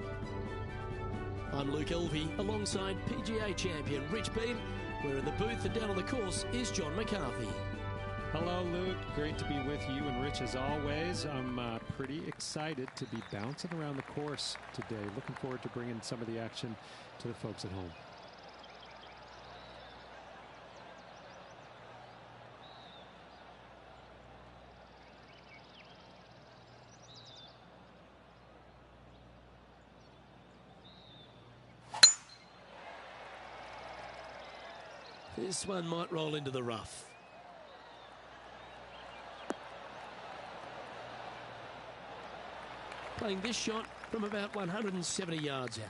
I'm Luke Elvey alongside PGA champion Rich Beam. We're in the booth and down on the course is John McCarthy. Hello, Luke. Great to be with you and Rich as always. I'm pretty excited to be bouncing around the course today. Looking forward to bringing some of the action to the folks at home. This one might roll into the rough. Playing this shot from about 170 yards out.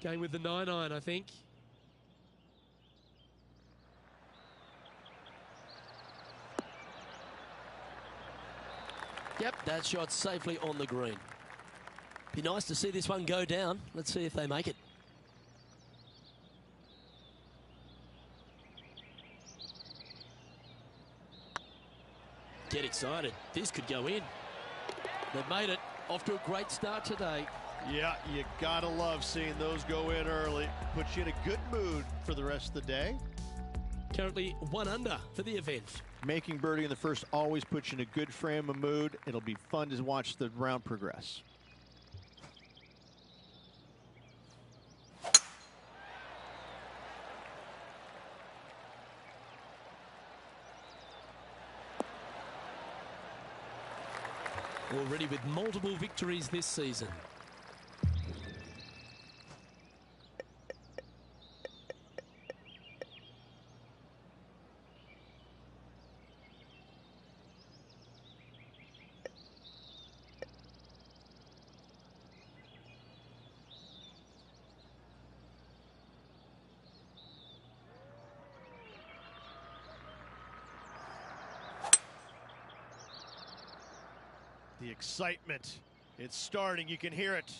Going with the 9-iron, I think. Yep, that shot's safely on the green. Be nice to see this one go down. Let's see if they make it. Get excited. This could go in. They've made it. Off to a great start today. Yeah, you gotta love seeing those go in early. Puts you in a good mood for the rest of the day. Currently 1 under for the event. Making birdie in the first always puts you in a good frame of mood. It'll be fun to watch the round progress. Already with multiple victories this season. The excitement, it's starting, you can hear it.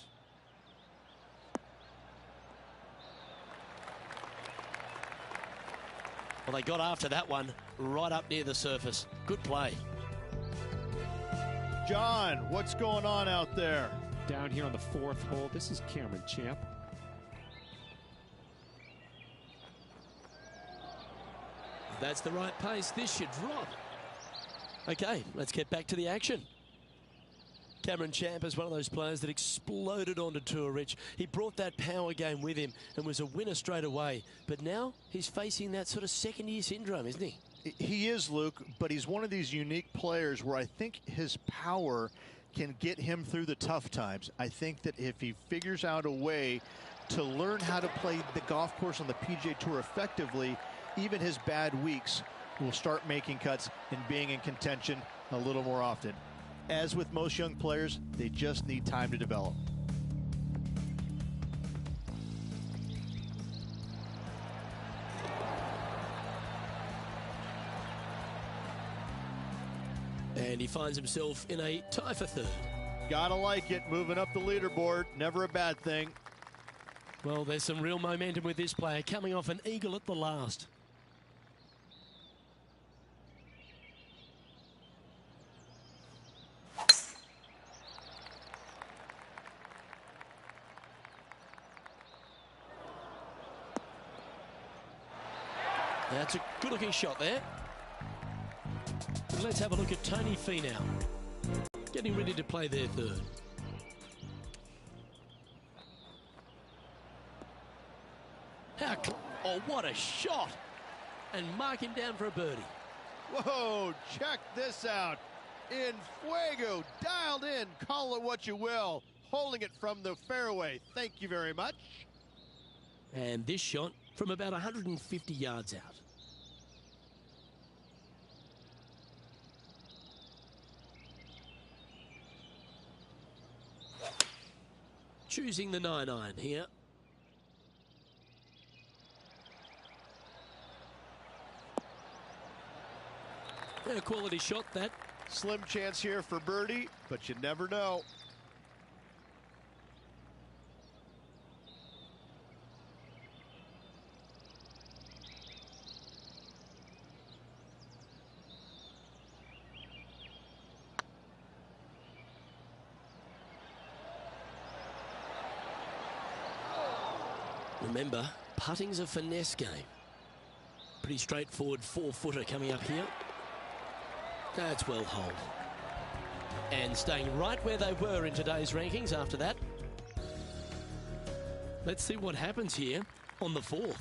Well, they got after that one right up near the surface. Good play. John, what's going on out there? Down here on the 4th hole, this is Cameron Champ. That's the right pace. This should drop. Okay, let's get back to the action. Cameron Champ is one of those players that exploded onto tour, Rich. He brought that power game with him and was a winner straight away. But now he's facing that sort of second-year syndrome, isn't he? He is, Luke, but he's one of these unique players where I think his power can get him through the tough times. I think that if he figures out a way to learn how to play the golf course on the PGA Tour effectively, even his bad weeks will start making cuts and being in contention a little more often. As with most young players, they just need time to develop. And he finds himself in a tie for third. Gotta like it, moving up the leaderboard, never a bad thing. Well, there's some real momentum with this player, coming off an eagle at the last. That's a good-looking shot there. But let's have a look at Tony Finau, getting ready to play their third. Oh, what a shot! And mark him down for a birdie. Whoa, check this out. In fuego, dialed in, call it what you will. Holding it from the fairway. Thank you very much. And this shot from about 150 yards out. Choosing the 9-iron here. A quality shot, that. Slim chance here for birdie, but you never know. Remember, putting's a finesse game. Pretty straightforward 4-footer coming up here. That's well holed. And staying right where they were in today's rankings after that. Let's see what happens here on the 4th.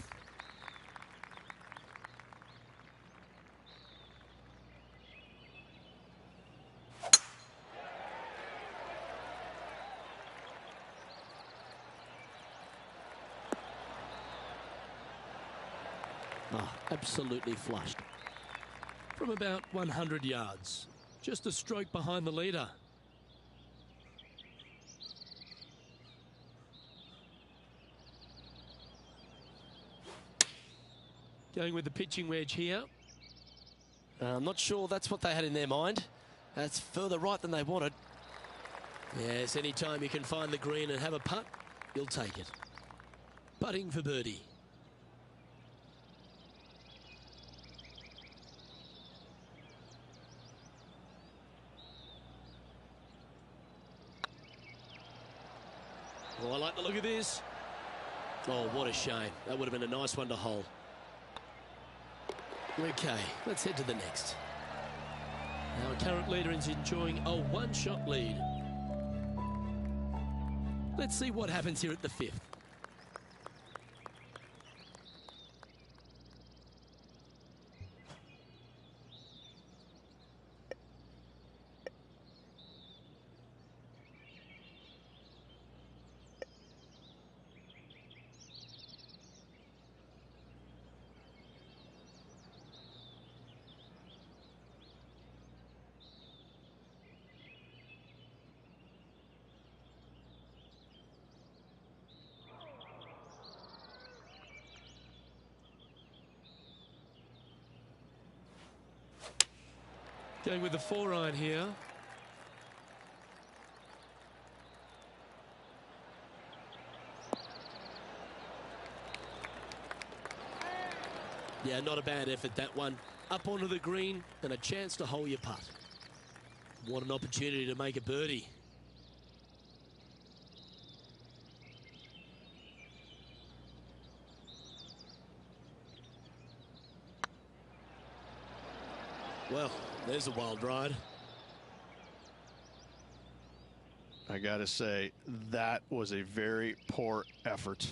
Oh, absolutely flushed. From about 100 yards. Just a stroke behind the leader. Going with the pitching wedge here. I'm not sure that's what they had in their mind. That's further right than they wanted. Yes, anytime you can find the green and have a putt, you'll take it. Putting for birdie. Oh, I like the look of this. Oh, what a shame. That would have been a nice one to hole. Okay, let's head to the next. Our current leader is enjoying a one-shot lead. Let's see what happens here at the 5th. Going with the 4-iron here. Yeah, not a bad effort, that one. Up onto the green and a chance to hole your putt. What an opportunity to make a birdie. Well, there's a wild ride. I got to say, that was a very poor effort.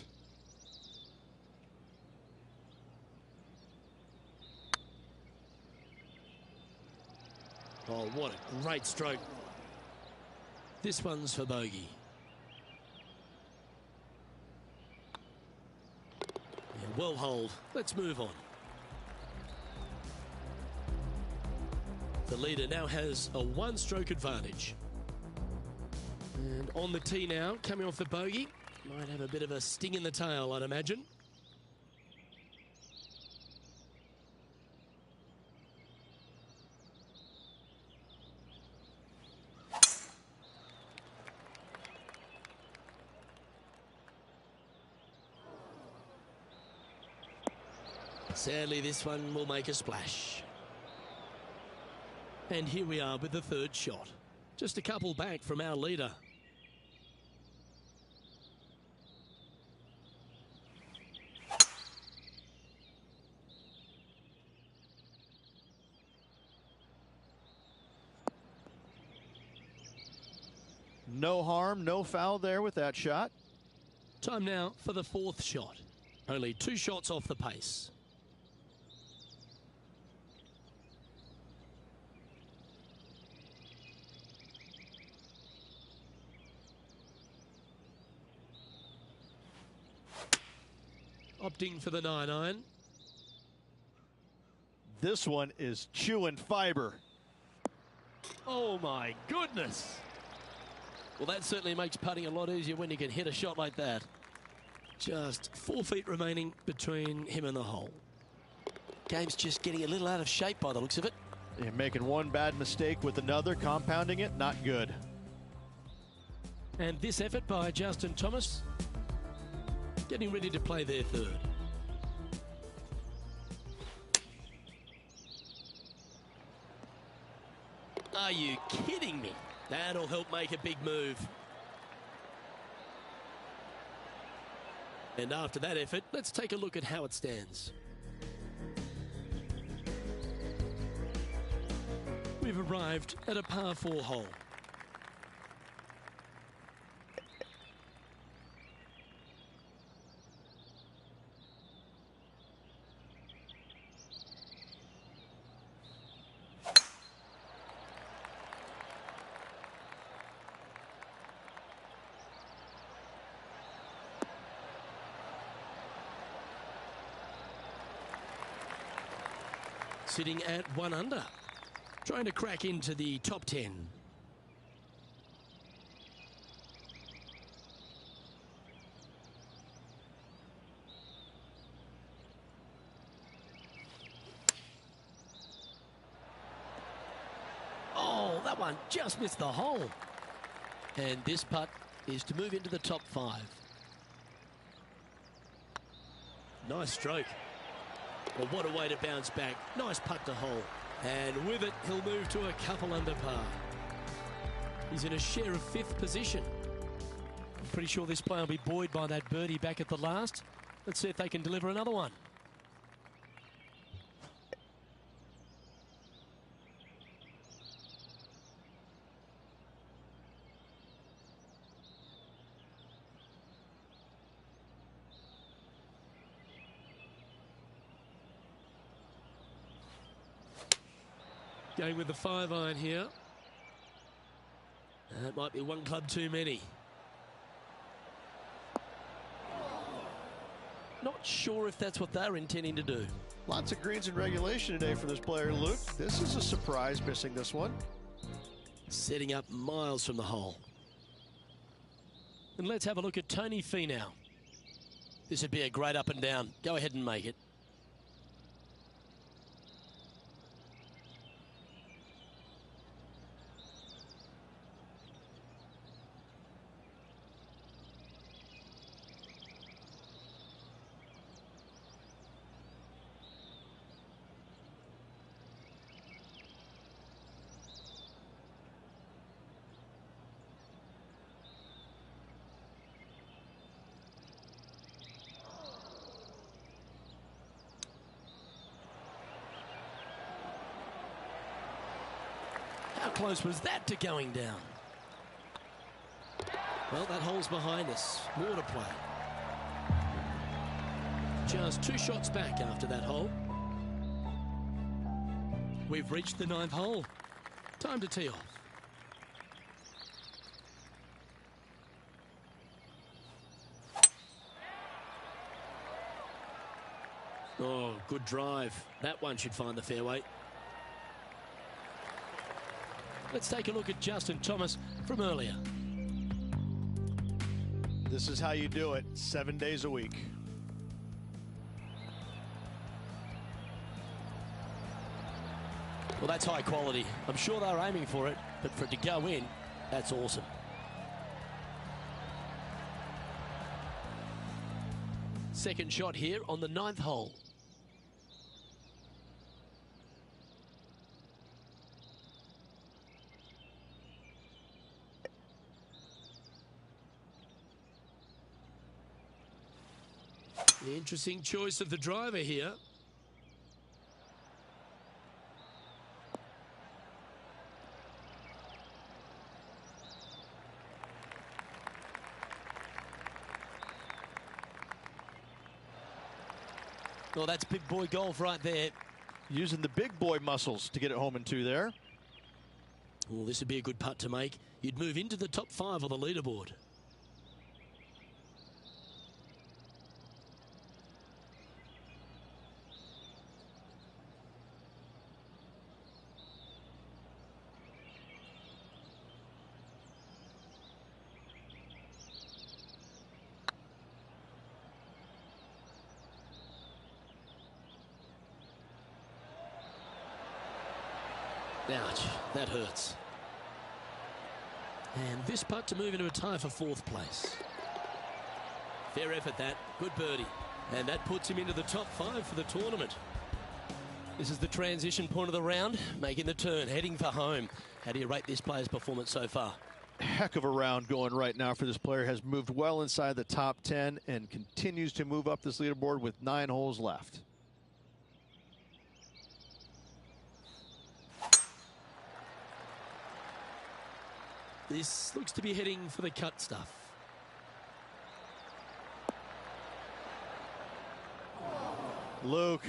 Oh, what a great stroke. This one's for bogey. Yeah, well holed. Let's move on. The leader now has a one-stroke advantage. And on the tee now, coming off the bogey. Might have a bit of a sting in the tail, I'd imagine. Sadly, this one will make a splash. And here we are with the third shot. Just a couple back from our leader. No harm, no foul there with that shot. Time now for the fourth shot. Only 2 shots off the pace. Opting for the 9-iron. This one is chewing fiber. Oh my goodness. Well, that certainly makes putting a lot easier when you can hit a shot like that. Just 4 feet remaining between him and the hole. Game's just getting a little out of shape by the looks of it. You're making one bad mistake with another, compounding it, not good. And this effort by Justin Thomas, getting ready to play their third. Are you kidding me? That'll help make a big move. And after that effort, let's take a look at how it stands. We've arrived at a par 4 hole. Sitting at 1 under, trying to crack into the top 10. Oh, that one just missed the hole. And this putt is to move into the top 5. Nice stroke. Well, what a way to bounce back. Nice putt to hole. And with it, he'll move to a couple under par. He's in a share of 5th position. I'm pretty sure this player will be buoyed by that birdie back at the last. Let's see if they can deliver another one. Going with the 5-iron here. That might be 1 club too many. Not sure if that's what they're intending to do. Lots of greens in regulation today for this player, Luke. This is a surprise, missing this one. Setting up miles from the hole. And let's have a look at Tony Finau. This would be a great up and down. Go ahead and make it. close was that to going down? Well, that hole's behind us. More to play. Just 2 shots back after that hole. We've reached the 9th hole. Time to tee off. Oh, good drive. That one should find the fairway. Let's take a look at Justin Thomas from earlier. This is how you do it 7 days a week. Well, that's high quality. I'm sure they're aiming for it, but for it to go in, that's awesome. Second shot here on the 9th hole. The interesting choice of the driver here. Well, that's big boy golf right there. Using the big boy muscles to get it home in 2 there. Well, this would be a good putt to make. You'd move into the top 5 on the leaderboard. Ouch, that hurts. And this putt to move into a tie for 4th place. Fair effort that, good birdie. And that puts him into the top 5 for the tournament. This is the transition point of the round, making the turn, heading for home. How do you rate this player's performance so far? Heck of a round going right now for this player. Has moved well inside the top 10 and continues to move up this leaderboard with 9 holes left. This looks to be heading for the cut stuff. Luke,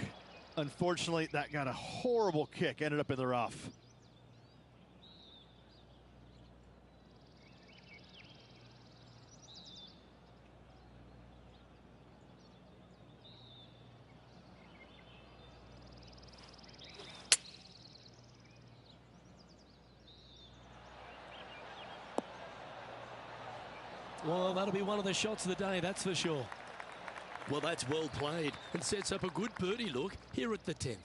unfortunately, that got a horrible kick. Ended up in the rough. Well, that'll be one of the shots of the day, that's for sure. Well, that's well played and sets up a good birdie look here at the 10th.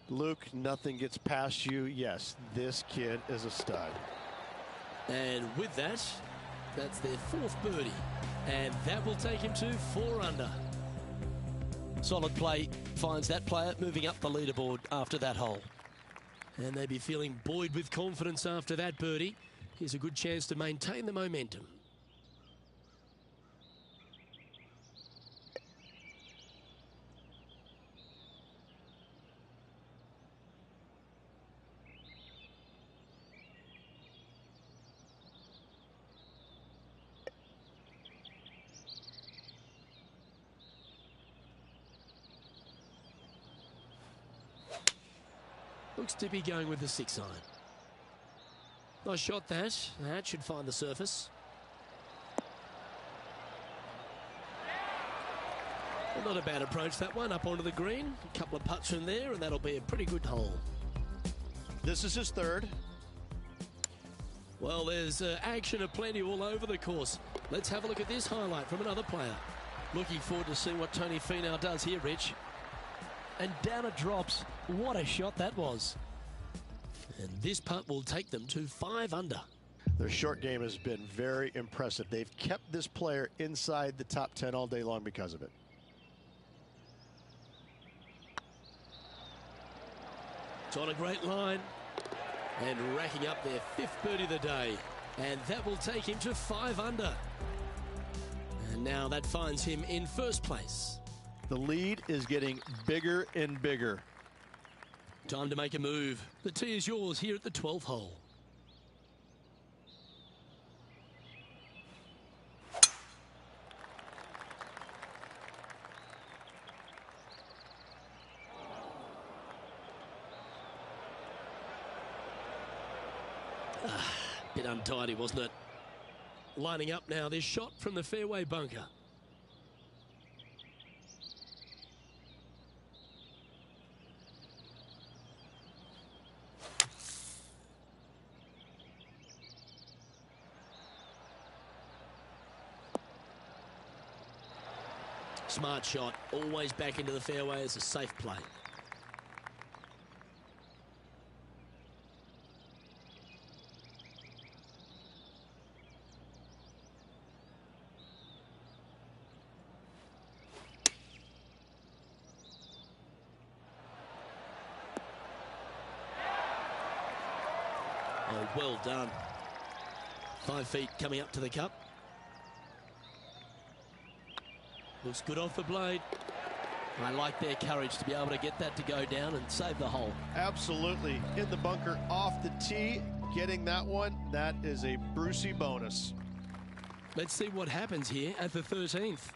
Luke, nothing gets past you. Yes, this kid is a stud. And with that, that's their 4th birdie. And that will take him to 4 under. Solid play finds that player moving up the leaderboard after that hole. And they'd be feeling buoyed with confidence after that birdie. Here's a good chance to maintain the momentum. Looks to be going with the 6 iron. Nice shot that. That should find the surface. Well, not a bad approach, that one, up onto the green. A couple of putts from there, and that'll be a pretty good hole. This is his 3rd. Well, there's action aplenty all over the course. Let's have a look at this highlight from another player. Looking forward to seeing what Tony Finau does here, Rich. And down it drops. What a shot that was. And this putt will take them to 5 under. Their short game has been very impressive. They've kept this player inside the top 10 all day long because of it. It's on a great line. And racking up their 5th birdie of the day. And that will take him to 5 under. And now that finds him in 1st place. The lead is getting bigger and bigger. Time to make a move. The tee is yours here at the 12th hole. Bit untidy, wasn't it? Lining up now, this shot from the fairway bunker. Smart shot, always back into the fairway as a safe play. Oh, well done. 5 feet coming up to the cup. Looks good off the blade. I like their courage to be able to get that to go down and save the hole. Absolutely. In the bunker, off the tee, getting that one, that is a Brucey bonus. Let's see what happens here at the 13th.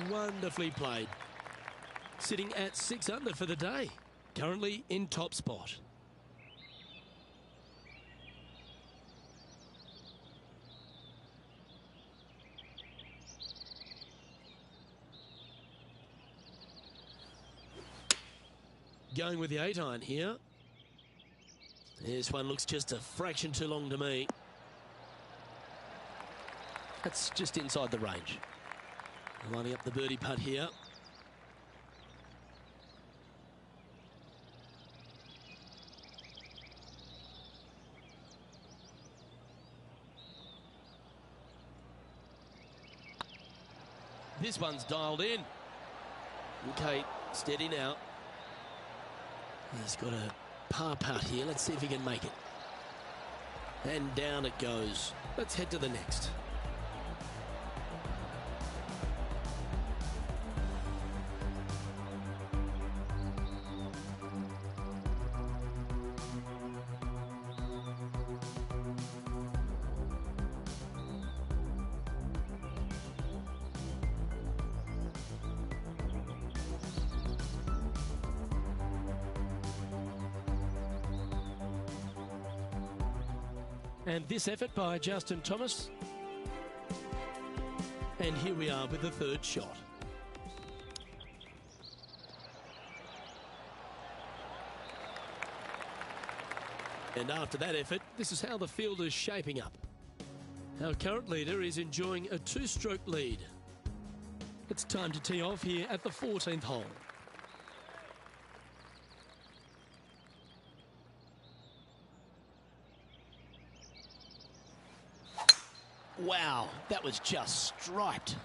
Wonderfully played. Sitting at 6 under for the day. Currently in top spot. Going with the 8-iron here. This one looks just a fraction too long to me. That's just inside the range. Lining up the birdie putt here. This one's dialed in. Okay, steady now. He's got a par putt here. Let's see if he can make it. And down it goes. Let's head to the next. And this effort by Justin Thomas. And here we are with the 3rd shot. And after that effort, this is how the field is shaping up. Our current leader is enjoying a 2-stroke lead. It's time to tee off here at the 14th hole. Wow, that was just striped.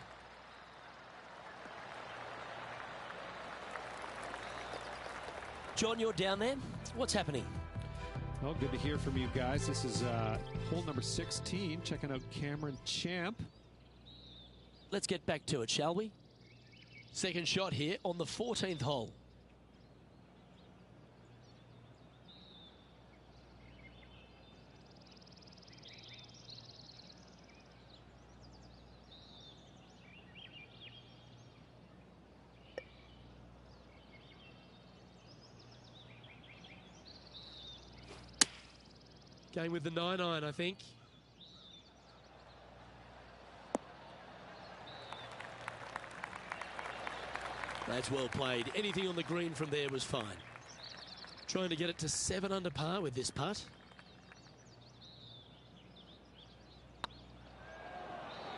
John, you're down there. What's happening? Well, good to hear from you guys. This is hole number 16. Checking out Cameron Champ. Let's get back to it, shall we? Second shot here on the 14th hole. Going with the 9-iron, I think. That's well played. Anything on the green from there was fine. Trying to get it to 7 under par with this putt.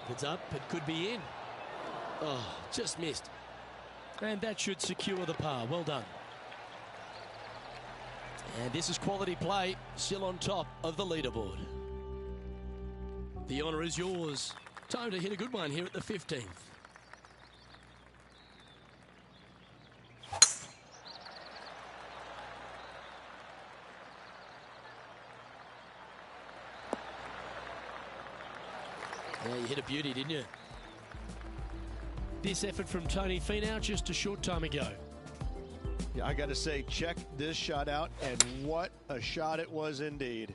If it's up, it could be in. Oh, just missed. And that should secure the par. Well done. And this is quality play, still on top of the leaderboard. The honour is yours. Time to hit a good one here at the 15th. Yeah, you hit a beauty, didn't you? This effort from Tony Finau just a short time ago. Yeah, I got to say, check this shot out, and what a shot it was indeed.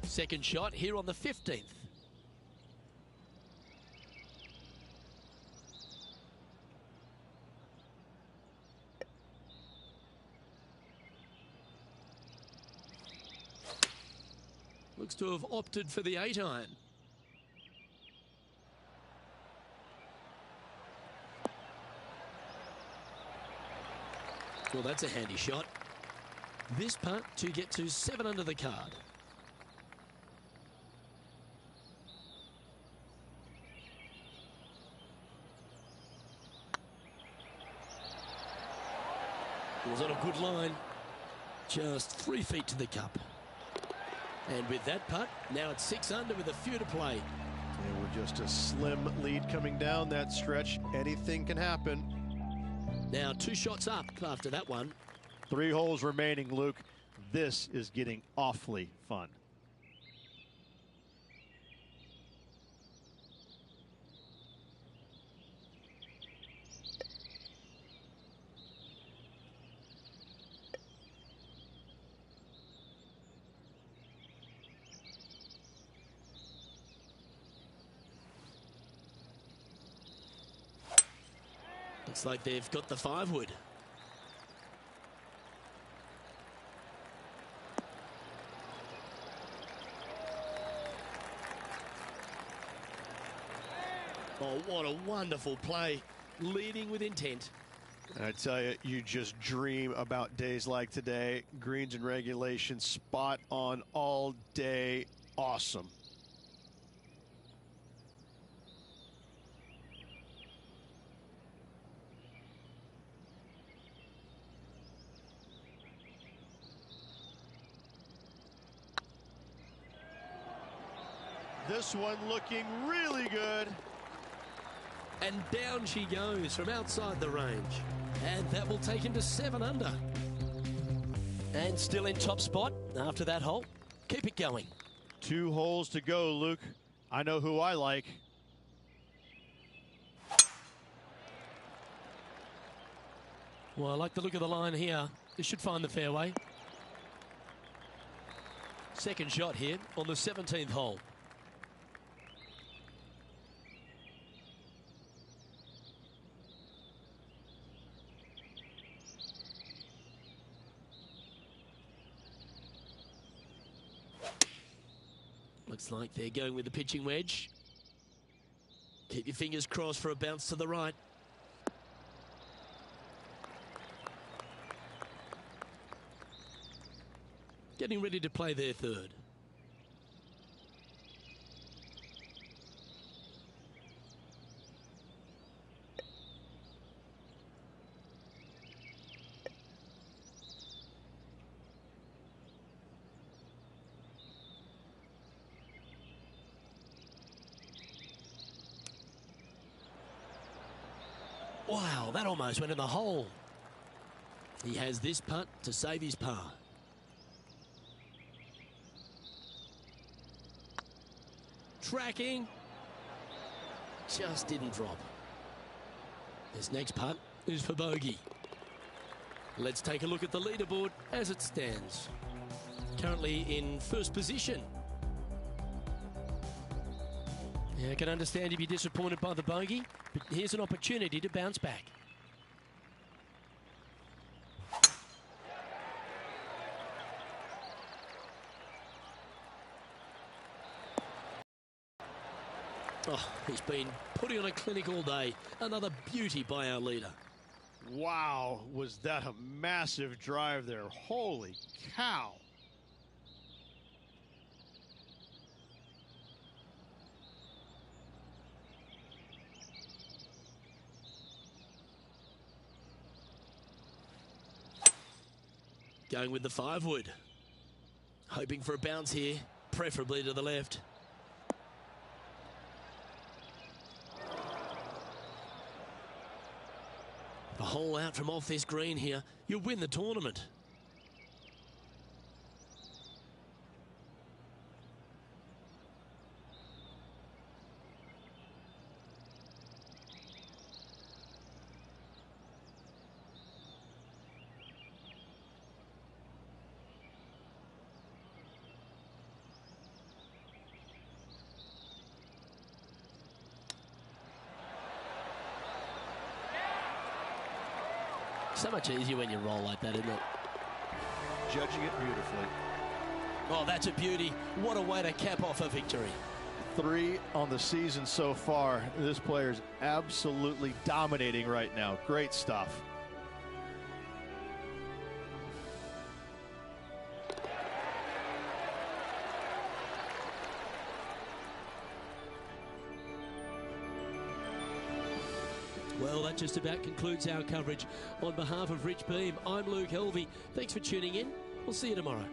Second shot here on the 15th. Looks to have opted for the 8-iron. Well, that's a handy shot. This putt to get to 7 under the card. It was on a good line. Just 3 feet to the cup. And with that putt, now it's 6 under with a few to play. And we're just a slim lead coming down that stretch. Anything can happen. Now 2 shots up after that one. 3 holes remaining, Luke. This is getting awfully fun. Looks like they've got the 5-wood. Oh, what a wonderful play. Leading with intent. I tell you, you just dream about days like today. Greens and regulation, spot on all day. Awesome. This one looking really good. And down she goes from outside the range. And that will take him to 7 under. And still in top spot after that hole. Keep it going. 2 holes to go, Luke. I know who I like. Well, I like the look of the line here. This should find the fairway. Second shot here on the 17th hole. Looks like they're going with the pitching wedge. Keep your fingers crossed for a bounce to the right. Getting ready to play their third. Wow, that almost went in the hole. He has this putt to save his par. Tracking. Just didn't drop. This next putt is for bogey. Let's take a look at the leaderboard as it stands. Currently in first position. Yeah, I can understand if you're disappointed by the bogey, but here's an opportunity to bounce back. Oh, he's been putting on a clinic all day. Another beauty by our leader. Wow, was that a massive drive there. Holy cow. Going with the 5-wood. Hoping for a bounce here, preferably to the left. A hole out from off this green here, you'll win the tournament. So much easier when you roll like that, isn't it? Judging it beautifully. Oh, that's a beauty. What a way to cap off a victory. 3 on the season so far. This player's absolutely dominating right now. Great stuff. Well, that just about concludes our coverage. On behalf of Rich Beem, I'm Luke Helvey. Thanks for tuning in. We'll see you tomorrow.